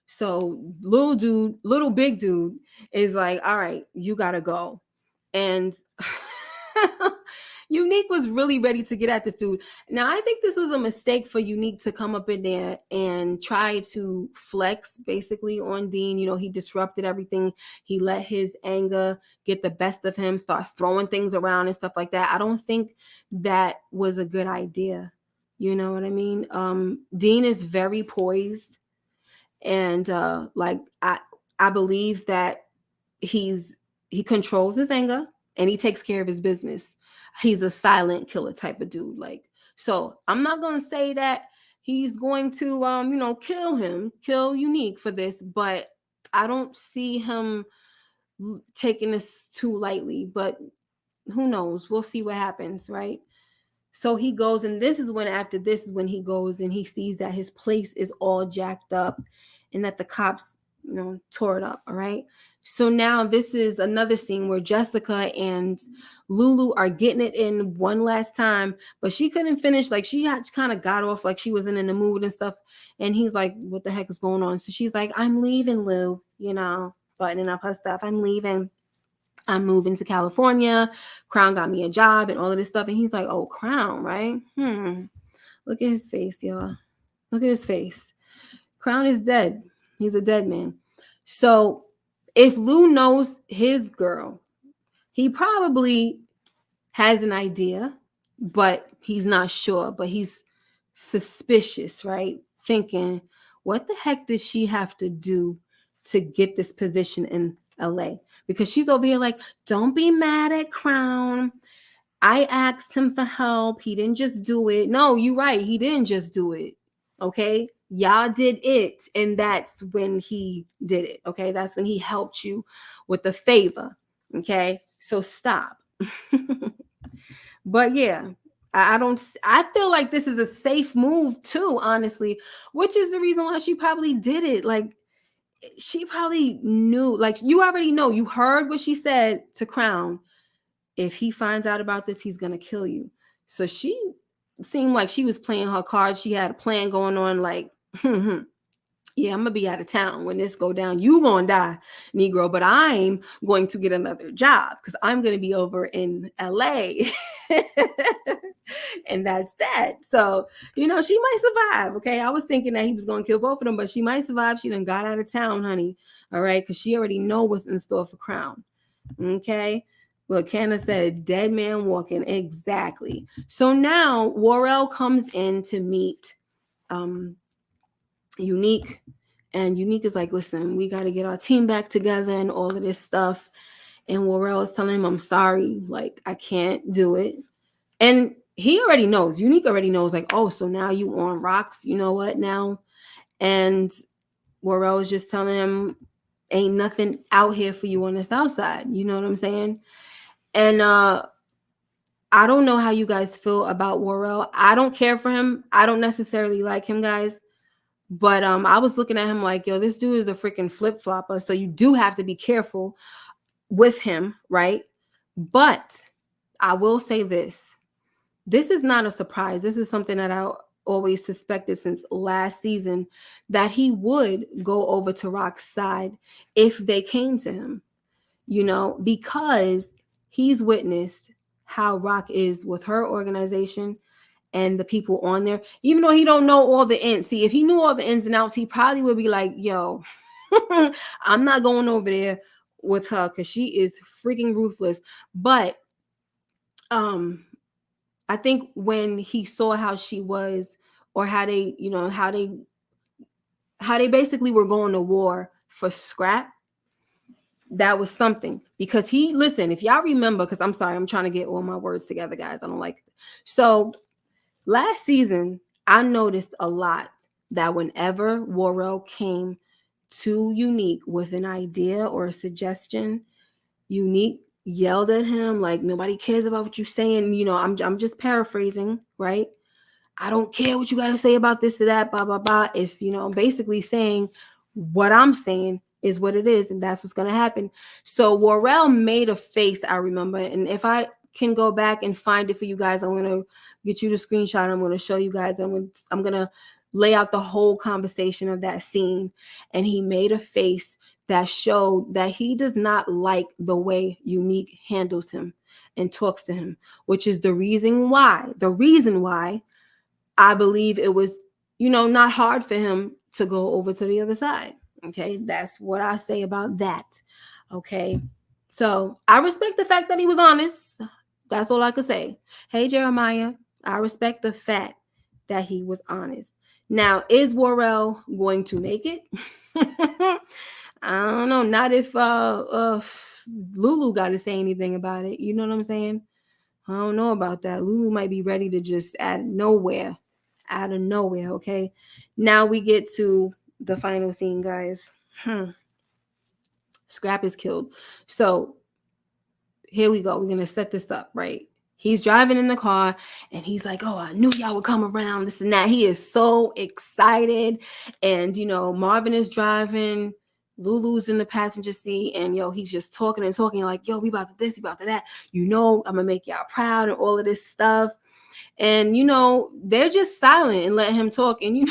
So little big dude is like, all right, you gotta go. And Unique was really ready to get at this dude. Now, I think this was a mistake for Unique to come up in there and try to flex basically on Dean. You know, he disrupted everything. He let his anger get the best of him, start throwing things around and stuff like that. I don't think that was a good idea. You know what I mean? Dean is very poised, and like I believe that he controls his anger and he takes care of his business. He's a silent killer type of dude. Like, so I'm not gonna say that he's going to kill Unique for this, but I don't see him taking this too lightly. But who knows? We'll see what happens, right? So he goes, and this is when he goes and he sees that his place is all jacked up and that the cops, tore it up. All right. So now this is another scene where Jessica and Lulu are getting it in one last time, but she couldn't finish. Like, she had kind of got off, like she wasn't in the mood and stuff. And he's like, what the heck is going on? So she's like, I'm leaving, Lou, buttoning up her stuff. I'm leaving. I'm moving to California. Crown got me a job and all of this stuff. And he's like, oh, Crown, right? Look at his face, y'all. Look at his face. Crown is dead. He's a dead man. So if Lou knows his girl, he probably has an idea, but he's not sure. But he's suspicious, right? Thinking, what the heck did she have to do to get this position in LA? Because she's over here like, don't be mad at Crown. I asked him for help. He didn't just do it. No, you're right. He didn't just do it. Okay. Y'all did it. And that's when he did it. Okay. That's when he helped you with the favor. Okay. So stop. But yeah, I feel like this is a safe move too, honestly, which is the reason why she probably did it. Like, she probably knew, like, you already know, you heard what she said to Crown. If he finds out about this, he's going to kill you. So she seemed like she was playing her cards. She had a plan going on, like, yeah, I'm going to be out of town when this go down. You going to die, Negro, but I'm going to get another job because I'm going to be over in LA. And that's that. So, she might survive. Okay. I was thinking that he was going to kill both of them, but she might survive. She done got out of town, honey. All right. Because she already know what's in store for Crown. Okay. Well, Kanan said, dead man walking. Exactly. So now Worrell comes in to meet Unique. And Unique is like, listen, we got to get our team back together and all of this stuff. And Worrell is telling him, I'm sorry. Like, I can't do it. And he already knows. Unique already knows, like, oh, so now you on rocks. You know what now? And Worrell is just telling him, ain't nothing out here for you on the south side. You know what I'm saying? And I don't know how you guys feel about Worrell. I don't care for him. I don't necessarily like him, guys. But I was looking at him like, yo, this dude is a freaking flip-flopper. So you do have to be careful with him, right? But I will say this. This is not a surprise. This is something that I always suspected since last season, that he would go over to Rock's side if they came to him, because he's witnessed how Rock is with her organization and the people on there, even though he don't know all the ins. See, if he knew all the ins and outs, he probably would be like, yo, I'm not going over there with her because she is freaking ruthless. But I think when he saw how she was, or how they, how they basically were going to war for scrap, that was something. Because listen, if y'all remember, because I'm sorry, I'm trying to get all my words together, guys. I don't like it. So last season, I noticed a lot that whenever Worrell came to Unique with an idea or a suggestion, Unique yelled at him like, nobody cares about what you're saying. I'm just paraphrasing, right? I don't care what you got to say about this or that, blah, blah, blah. It's, basically saying what I'm saying is what it is. And that's what's going to happen. So Worrell made a face, I remember. And if I can go back and find it for you guys, I'm going to get you the screenshot. I'm going to show you guys. I'm going to lay out the whole conversation of that scene. And he made a face that showed that he does not like the way Unique handles him and talks to him, which is the reason why I believe it was, not hard for him to go over to the other side. Okay, that's what I say about that. Okay, so I respect the fact that he was honest. That's all I could say. Hey, Jeremiah, I respect the fact that he was honest. Now, is Worrell going to make it? I don't know. Not if Lulu got to say anything about it. You know what I'm saying? I don't know about that. Lulu might be ready to just out of nowhere. Okay. Now we get to the final scene, guys. Scrap is killed. So here we go. We're gonna set this up, right? He's driving in the car and he's like, oh, I knew y'all would come around, this and that. He is so excited. And Marvin is driving, Lulu's in the passenger seat, and he's just talking and talking like, yo, we about to this, we about to that. I'm gonna make y'all proud and all of this stuff. And they're just silent and let him talk. And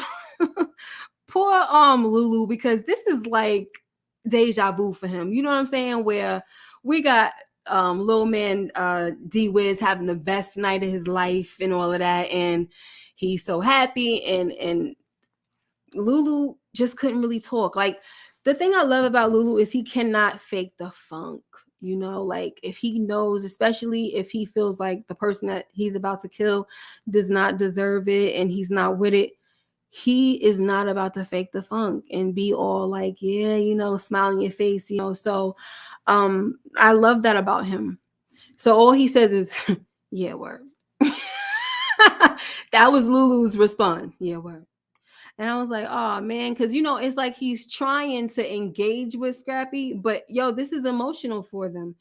poor Lulu, because this is like deja vu for him. You know what I'm saying? Where we got little man D Wiz having the best night of his life and all of that, and he's so happy, and Lulu just couldn't really talk. Like, the thing I love about Lulu is he cannot fake the funk. Like, if he knows, especially if he feels like the person that he's about to kill does not deserve it and he's not with it, he is not about to fake the funk and be all like, yeah, smile in your face, So I love that about him. So all he says is, yeah, word. That was Lulu's response. Yeah, word. And I was like, oh man, because it's like he's trying to engage with Scrappy, but this is emotional for them.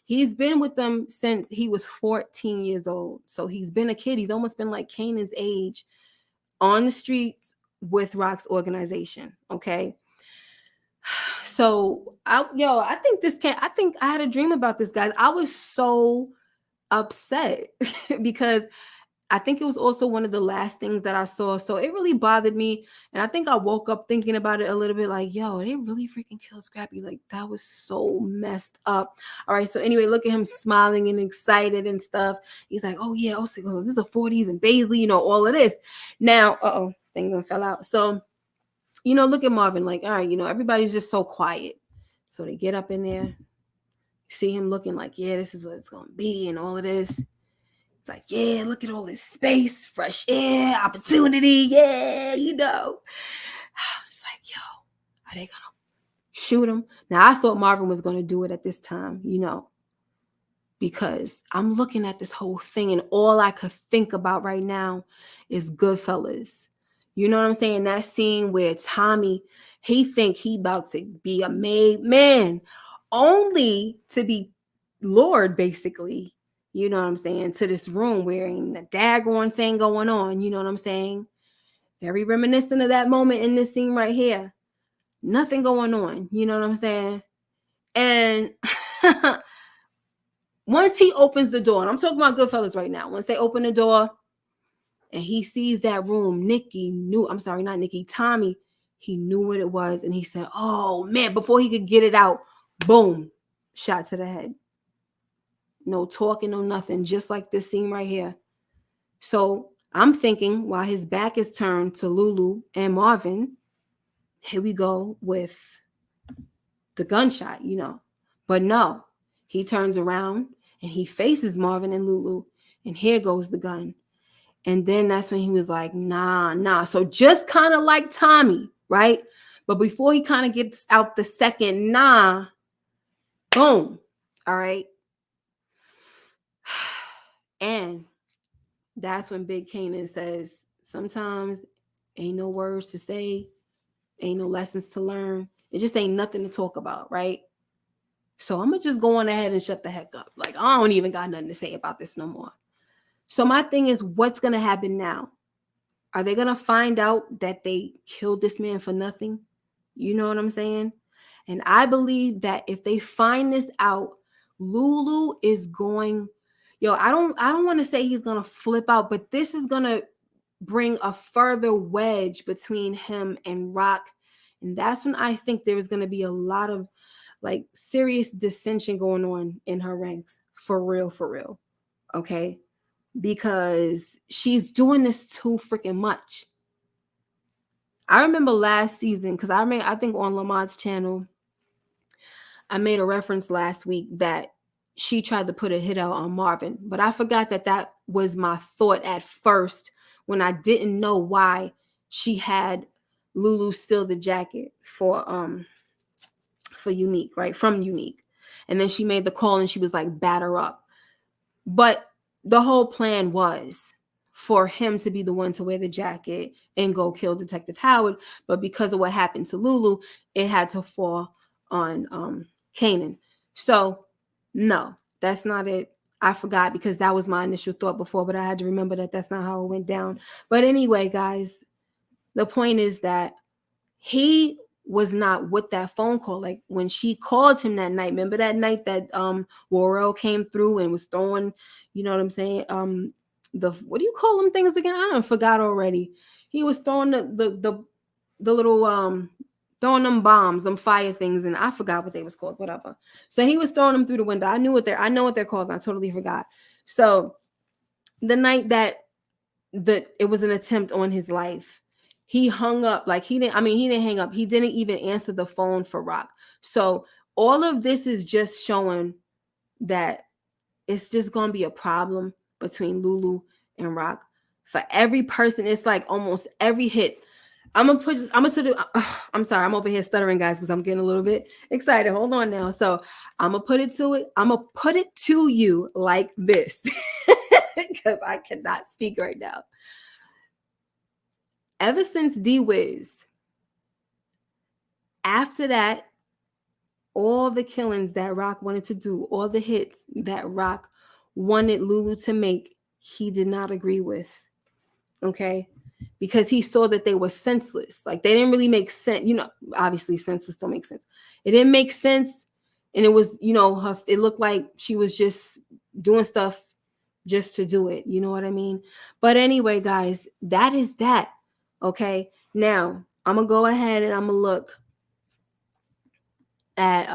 He's been with them since he was 14 years old. So he's been a kid. He's almost been like Kanan's age on the streets with Rock's organization. Okay. So I think I had a dream about this, guys. I was so upset because I think it was also one of the last things that I saw. So it really bothered me. And I think I woke up thinking about it a little bit like, yo, they really freaking killed Scrappy. Like, that was so messed up. All right. So anyway, look at him smiling and excited and stuff. He's like, oh yeah, this is a 40s and Baisley, all of this. Now, this thing gonna fell out. So, look at Marvin, like, all right, everybody's just so quiet. So they get up in there, you see him looking like, yeah, this is what it's gonna be and all of this. It's like, yeah, look at all this space, fresh air, opportunity. Yeah, I'm just like, yo, are they gonna shoot him? Now, I thought Marvin was gonna do it at this time, because I'm looking at this whole thing and all I could think about right now is Goodfellas. You know what I'm saying? That scene where Tommy, he think he about to be a made man, only to be lured, basically, you know what I'm saying, to this room wearing the daggone thing going on. You know what I'm saying? Very reminiscent of that moment in this scene right here. Nothing going on. You know what I'm saying? And once he opens the door, and I'm talking about Goodfellas right now, once they open the door and he sees that room, Tommy, he knew what it was. And he said, oh man, before he could get it out, boom, shot to the head. No talking, no nothing, just like this scene right here. So I'm thinking while his back is turned to Lulu and Marvin, here we go with the gunshot, But no, he turns around and he faces Marvin and Lulu, and here goes the gun. And then that's when he was like, nah. So just kind of like Tommy, right? But before he kind of gets out the second nah, boom. All right. And that's when Big Kanan says, sometimes ain't no words to say, ain't no lessons to learn. It just ain't nothing to talk about, right? So I'm going to just go on ahead and shut the heck up. Like, I don't even got nothing to say about this no more. So my thing is, what's going to happen now? Are they going to find out that they killed this man for nothing? You know what I'm saying? And I believe that if they find this out, Lulu is going, I don't want to say he's going to flip out, but this is going to bring a further wedge between him and Rock And that's when I think there is going to be a lot of like serious dissension going on in her ranks. For real, for real. Okay. Because she's doing this too freaking much. I remember last season, because I think on Lamont's channel, I made a reference last week that she tried to put a hit out on Marvin, but I forgot that that was my thought at first when I didn't know why she had Lulu steal the jacket for Unique, right? From Unique. And then she made the call and she was like, batter up. But the whole plan was for him to be the one to wear the jacket and go kill Detective Howard. But because of what happened to Lulu, it had to fall on Kanan. So, no, that's not it. I forgot because that was my initial thought before, but I had to remember that that's not how it went down. But anyway, guys, the point is that he was not with that phone call. Like when she called him that night, remember that night that Worrell came through and was throwing, you know what I'm saying? The what do you call them things again? I don't forgot already. He was throwing the little throwing them bombs, them fire things, and I forgot what they was called, whatever. So he was throwing them through the window. I know what they're called, and I totally forgot. So the night that it was an attempt on his life, he hung up. Like he didn't hang up. He didn't even answer the phone for Rock. So all of this is just showing that it's just gonna be a problem between Lulu and Rock. For every person, it's like almost every hit. I'm sorry, I'm over here stuttering, guys, because I'm getting a little bit excited. Hold on now. So I'm gonna put it to you like this. Because I cannot speak right now. Ever since D-Wiz, after that, all the killings that Rock wanted to do, all the hits that Rock wanted Lulu to make, he did not agree with. Okay? Because he saw that they were senseless. Like they didn't really make sense. You know, obviously senseless don't make sense. It didn't make sense. And it was, it looked like she was just doing stuff just to do it. You know what I mean? But anyway, guys, that is that. Okay. Now I'm gonna go ahead and I'm gonna look at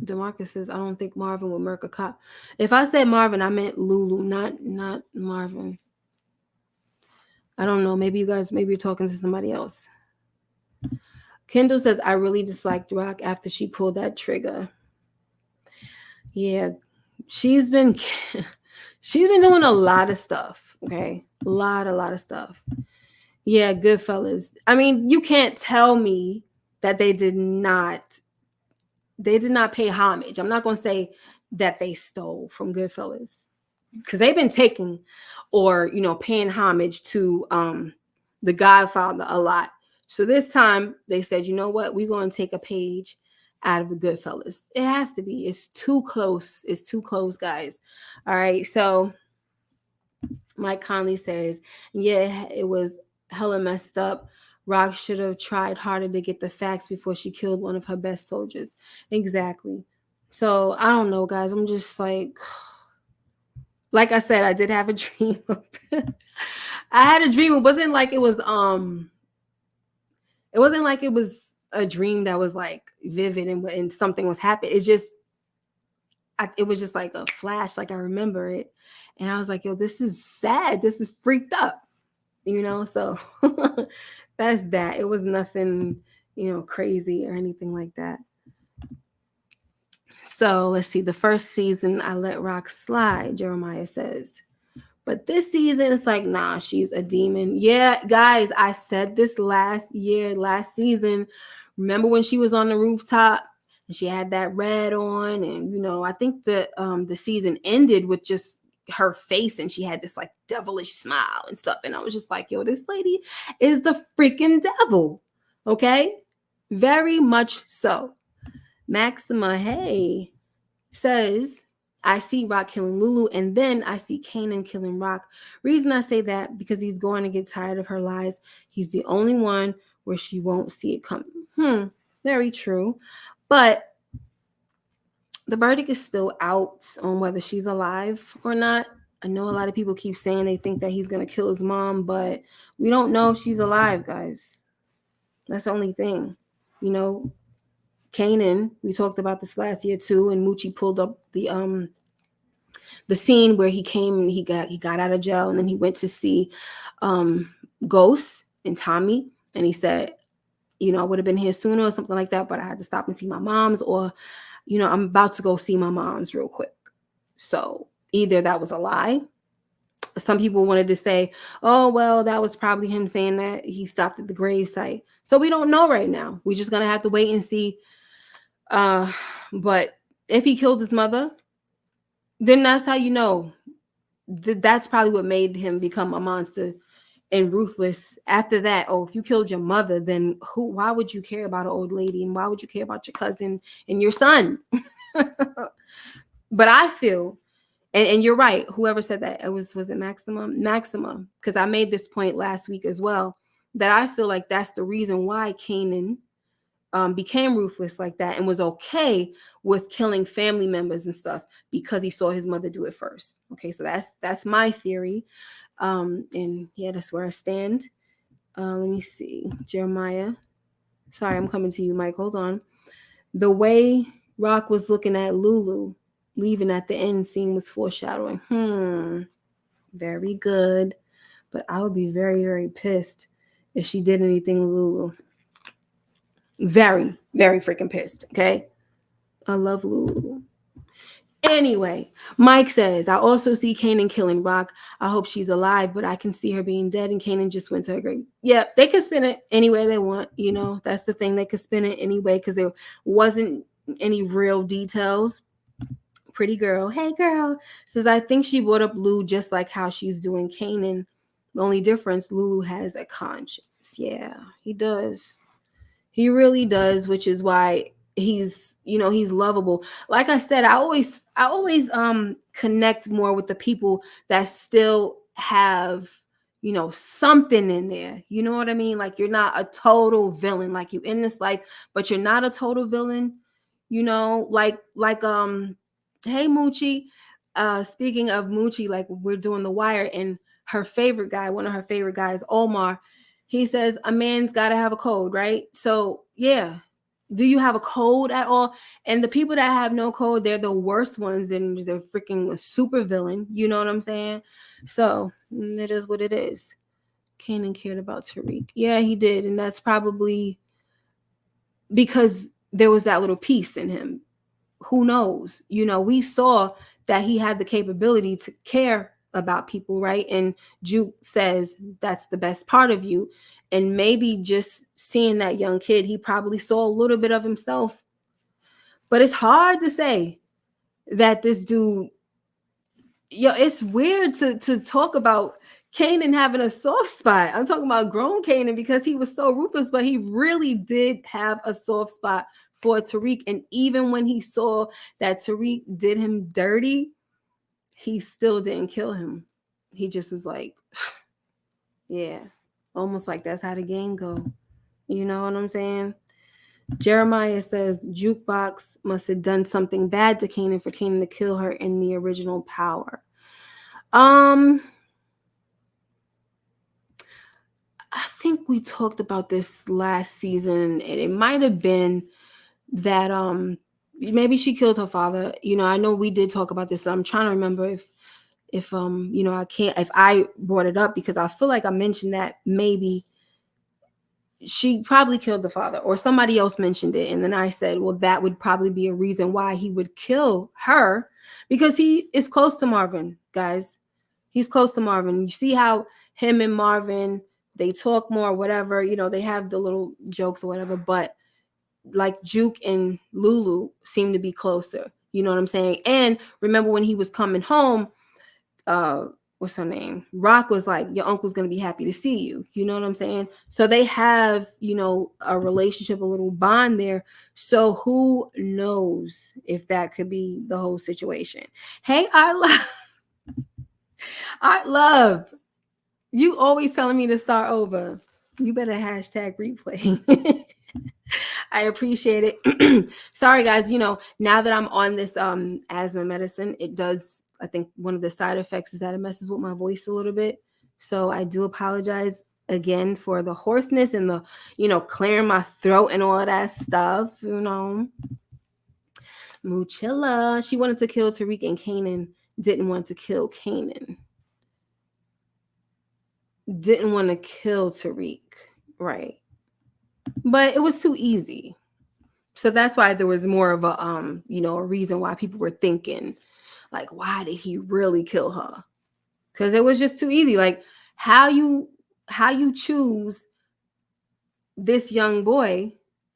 DeMarcus says, I don't think Marvin would murk a cop. If I said Marvin, I meant Lulu, not Marvin. I don't know. Maybe you're talking to somebody else. Kendall says, I really disliked Rock after she pulled that trigger. Yeah, she's been doing a lot of stuff. Okay, a lot of stuff. Yeah, Goodfellas. I mean, you can't tell me that they did not pay homage. I'm not going to say that they stole from Goodfellas because they've been taking or, paying homage to The Godfather a lot. So this time they said, you know what? We're going to take a page out of the Goodfellas. It has to be. It's too close. It's too close, guys. All right. So Mike Conley says, yeah, it was hella messed up. Rock should have tried harder to get the facts before she killed one of her best soldiers. Exactly. So I don't know, guys. I'm just like I said, I did have a dream. I had a dream. It wasn't like it was a dream that was like vivid and something was happening. It was just like a flash. Like I remember it. And I was like, yo, this is sad. This is freaked up. So that's that. It was nothing, crazy or anything like that. So let's see. The first season, I let Rock slide, Jeremiah says. But this season, it's like, nah, she's a demon. Yeah, guys, I said this last season. Remember when she was on the rooftop and she had that red on? And, I think the season ended with just her face and she had this like devilish smile and stuff. And I was just like, yo, this lady is the freaking devil. Okay? Very much so. Maxima, hey, says, I see Rock killing Lulu, and then I see Kanan killing Rock. Reason I say that, because he's going to get tired of her lies. He's the only one where she won't see it coming. Very true. But the verdict is still out on whether she's alive or not. I know a lot of people keep saying they think that he's going to kill his mom, but we don't know if she's alive, guys. That's the only thing. You know, Kanan, we talked about this last year too, and Moochie pulled up the scene where he came and he got out of jail, and then he went to see Ghost and Tommy, and he said, I would have been here sooner or something like that, but I had to stop and see my mom's, or I'm about to go see my mom's real quick. So either that was a lie. Some people wanted to say, oh, well, that was probably him saying that he stopped at the grave site. So we don't know right now. We're just going to have to wait and see. But if he killed his mother, then that's how you know. That's probably what made him become a monster and ruthless. After that, if you killed your mother, then why would you care about an old lady, and why would you care about your cousin and your son? But I feel, and you're right, whoever said that, was it Maxima, because I made this point last week as well, that I feel like that's the reason why Kanan became ruthless like that and was okay with killing family members and stuff, because he saw his mother do it first. Okay, so that's my theory. And yeah, that's where I stand. Let me see. Jeremiah. Sorry, I'm coming to you, Mike. Hold on. The way Rock was looking at Lulu leaving at the end scene was foreshadowing. Very good. But I would be very, very pissed if she did anything to Lulu. Very, very freaking pissed. Okay. I love Lulu. Anyway, Mike says, I also see Kanan killing Rock. I hope she's alive, but I can see her being dead, and Kanan just went to her grave. Yeah, they can spin it any way they want. That's the thing. They could spin it anyway, because there wasn't any real details. Pretty girl, hey girl, says, I think she brought up Lou just like how she's doing Kanan. The only difference, Lulu has a conscience. Yeah, he does. He really does, which is why he's lovable. Like I said, I always connect more with the people that still have something in there. You know what I mean? Like, you're not a total villain. Like, you in this life, but you're not a total villain. Like hey Moochie. Speaking of Moochie, like, we're doing The Wire, and her favorite guy, one of her favorite guys, Omar, he says a man's got to have a code, right? So yeah, do you have a code at all? And the people that have no code, they're the worst ones, and they're freaking a super villain. You know what I'm saying? So it is what it is. Kanan cared about Tariq. Yeah, he did, and that's probably because there was that little piece in him. Who knows? We saw that he had the capability to care about people, right? And Juke says that's the best part of you. And maybe just seeing that young kid, he probably saw a little bit of himself. But it's hard to say that this dude, it's weird to talk about Kanan having a soft spot. I'm talking about grown Kanan, because he was so ruthless, but he really did have a soft spot for Tariq. And even when he saw that Tariq did him dirty, he still didn't kill him. He just was like, yeah, almost like that's how the game go. You know what I'm saying? Jeremiah says Jukebox must have done something bad to Kanan for Kanan to kill her in the original Power. I think we talked about this last season, and it might have been that maybe she killed her father. I know we did talk about this. So I'm trying to remember if I brought it up, because I feel like I mentioned that maybe she probably killed the father, or somebody else mentioned it, and then I said, well, that would probably be a reason why he would kill her, because he is close to Marvin, guys. He's close to Marvin. You see how him and Marvin, they talk more, whatever, they have the little jokes or whatever, but like Juke and Lulu seem to be closer. You know what I'm saying? And remember when he was coming home, what's her name? Rock was like, your uncle's going to be happy to see you. You know what I'm saying? So they have, a relationship, a little bond there. So who knows if that could be the whole situation. Hey, I love, you always telling me to start over. You better hashtag replay. I appreciate it. Sorry, guys. Now that I'm on this asthma medicine, it does, I think one of the side effects is that it messes with my voice a little bit. So I do apologize. again for the hoarseness and the, clearing my throat and all of that stuff, Muchilla, she wanted to kill Tariq, and Kanan didn't want to kill Kanan. Didn't want to kill Tariq, right? But it was too easy. So that's why there was more of a a reason why people were thinking, like, why did he really kill her? Because it was just too easy. Like, how you choose this young boy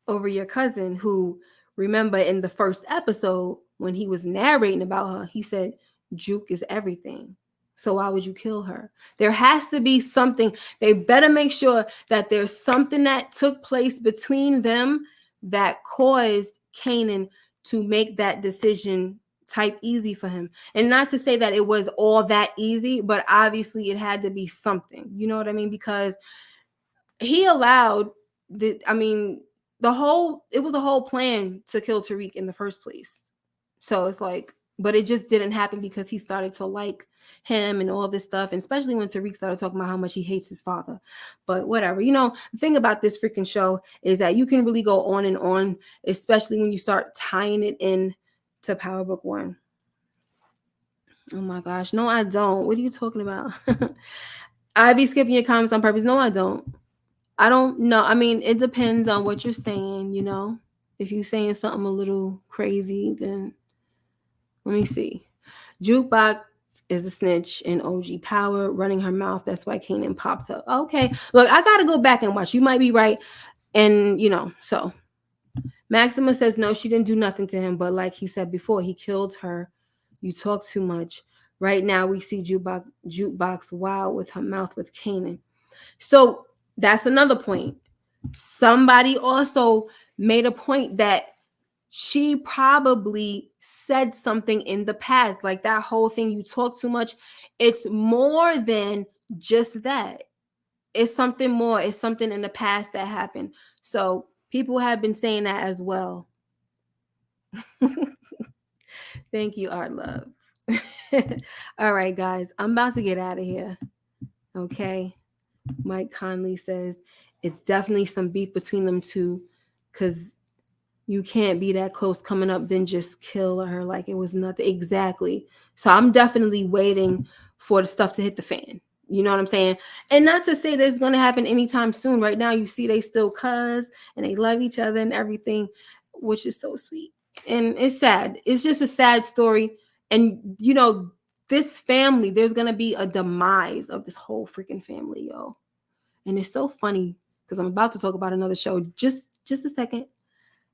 over your cousin, who, remember in the first episode when he was narrating about her, he said Juke is everything. So why would you kill her? There has to be something. They better make sure that there's something that took place between them that caused Kanan to make that decision type easy for him. And not to say that it was all that easy, but obviously it had to be something. You know what I mean? Because he allowed it was a whole plan to kill Tariq in the first place. So it's like, but it just didn't happen because he started to like him and all this stuff, and especially when Tariq started talking about how much he hates his father. But whatever, the thing about this freaking show is that you can really go on and on, especially when you start tying it in to Power Book 1. Oh my gosh, no, I don't. What are you talking about? I be skipping your comments on purpose. No, I don't. I don't know. I mean, it depends on what you're saying, If you're saying something a little crazy, then let me see. Jukebox is a snitch in OG Power, running her mouth. That's why Kanan popped up. Okay. Look, I got to go back and watch. You might be right. And, so Maxima says, no, she didn't do nothing to him. But like he said before, he killed her. You talk too much. Right now, we see Jukebox wild with her mouth with Kanan. So that's another point. Somebody also made a point that she probably said something in the past, like that whole thing, you talk too much. It's more than just that. It's something more. It's something in the past that happened. So people have been saying that as well. Thank you, Art Love. All right, guys, I'm about to get out of here. Okay. Mike Conley says it's definitely some beef between them two, because you can't be that close coming up, then just kill her like it was nothing. Exactly. So I'm definitely waiting for the stuff to hit the fan. You know what I'm saying? And not to say that it's going to happen anytime soon. Right now, you see they still cuz and they love each other and everything, which is so sweet. And it's sad. It's just a sad story. And, this family, there's going to be a demise of this whole freaking family, yo. And it's so funny because I'm about to talk about another show. Just a second.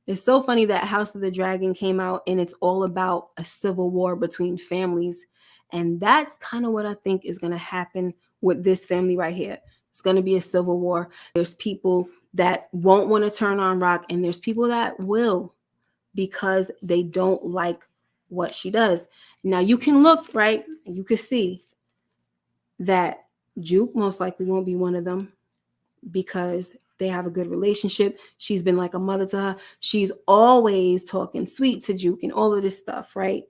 It's so funny that House of the Dragon came out and it's all about a civil war between families. And that's kind of what I think is going to happen with this family right here. It's going to be a civil war. There's people that won't want to turn on Rock, and there's people that will, because they don't like what she does. Now you can look, right? And you can see that Juke most likely won't be one of them, because they have a good relationship. She's been like a mother to her. She's always talking sweet to Juke and all of this stuff, right?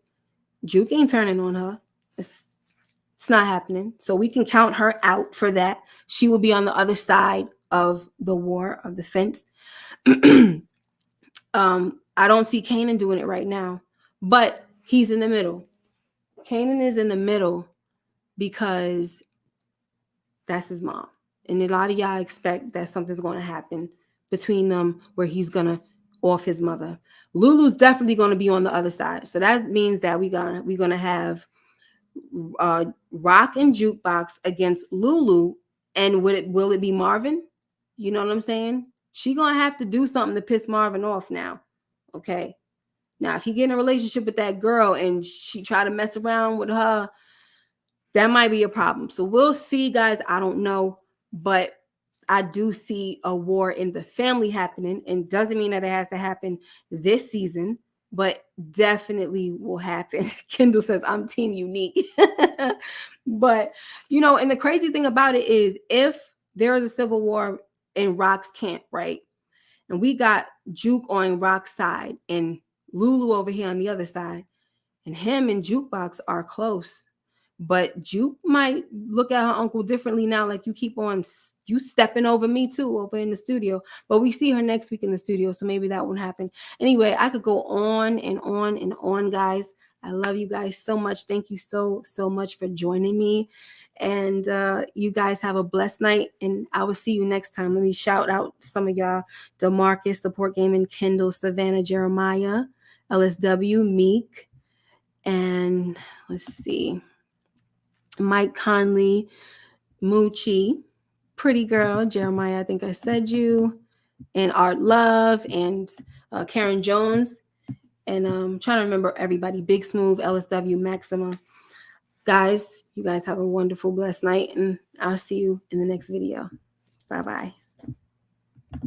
Juke ain't turning on her. It's not happening. So we can count her out for that. She will be on the other side of the war, of the fence. I don't see Kanan doing it right now, but he's in the middle. Kanan is in the middle because that's his mom. And a lot of y'all expect that something's going to happen between them where he's going to off his mother. Lulu's definitely going to be on the other side. So that means that we're going to have Rock and Jukebox against Lulu. And will it be Marvin? You know what I'm saying? She going to have to do something to piss Marvin off now. Okay. Now, if he get in a relationship with that girl and she try to mess around with her, that might be a problem. So we'll see, guys. I don't know, but I do see a war in the family happening, and doesn't mean that it has to happen this season, but definitely will happen. Kendall says, I'm team unique. But, and the crazy thing about it is, if there is a civil war in Rock's camp, right? And we got Juke on Rock's side and Lulu over here on the other side, and him and Jukebox are close. But Juke might look at her uncle differently now. Like, you keep on you stepping over me too over in the studio. But we see her next week in the studio, so maybe that won't happen. Anyway, I could go on and on and on, guys. I love you guys so much. Thank you so much for joining me. And you guys have a blessed night, and I will see you next time. Let me shout out some of y'all: DeMarcus, Support Gaming, Kendall, Savannah, Jeremiah, LSW, Meek, and let's see, Mike Conley, Moochie, Pretty Girl, Jeremiah, I think I said you, and Art Love, and Karen Jones, and I'm trying to remember everybody: Big Smooth, LSW, Maxima. Guys, you guys have a wonderful, blessed night, and I'll see you in the next video. Bye-bye.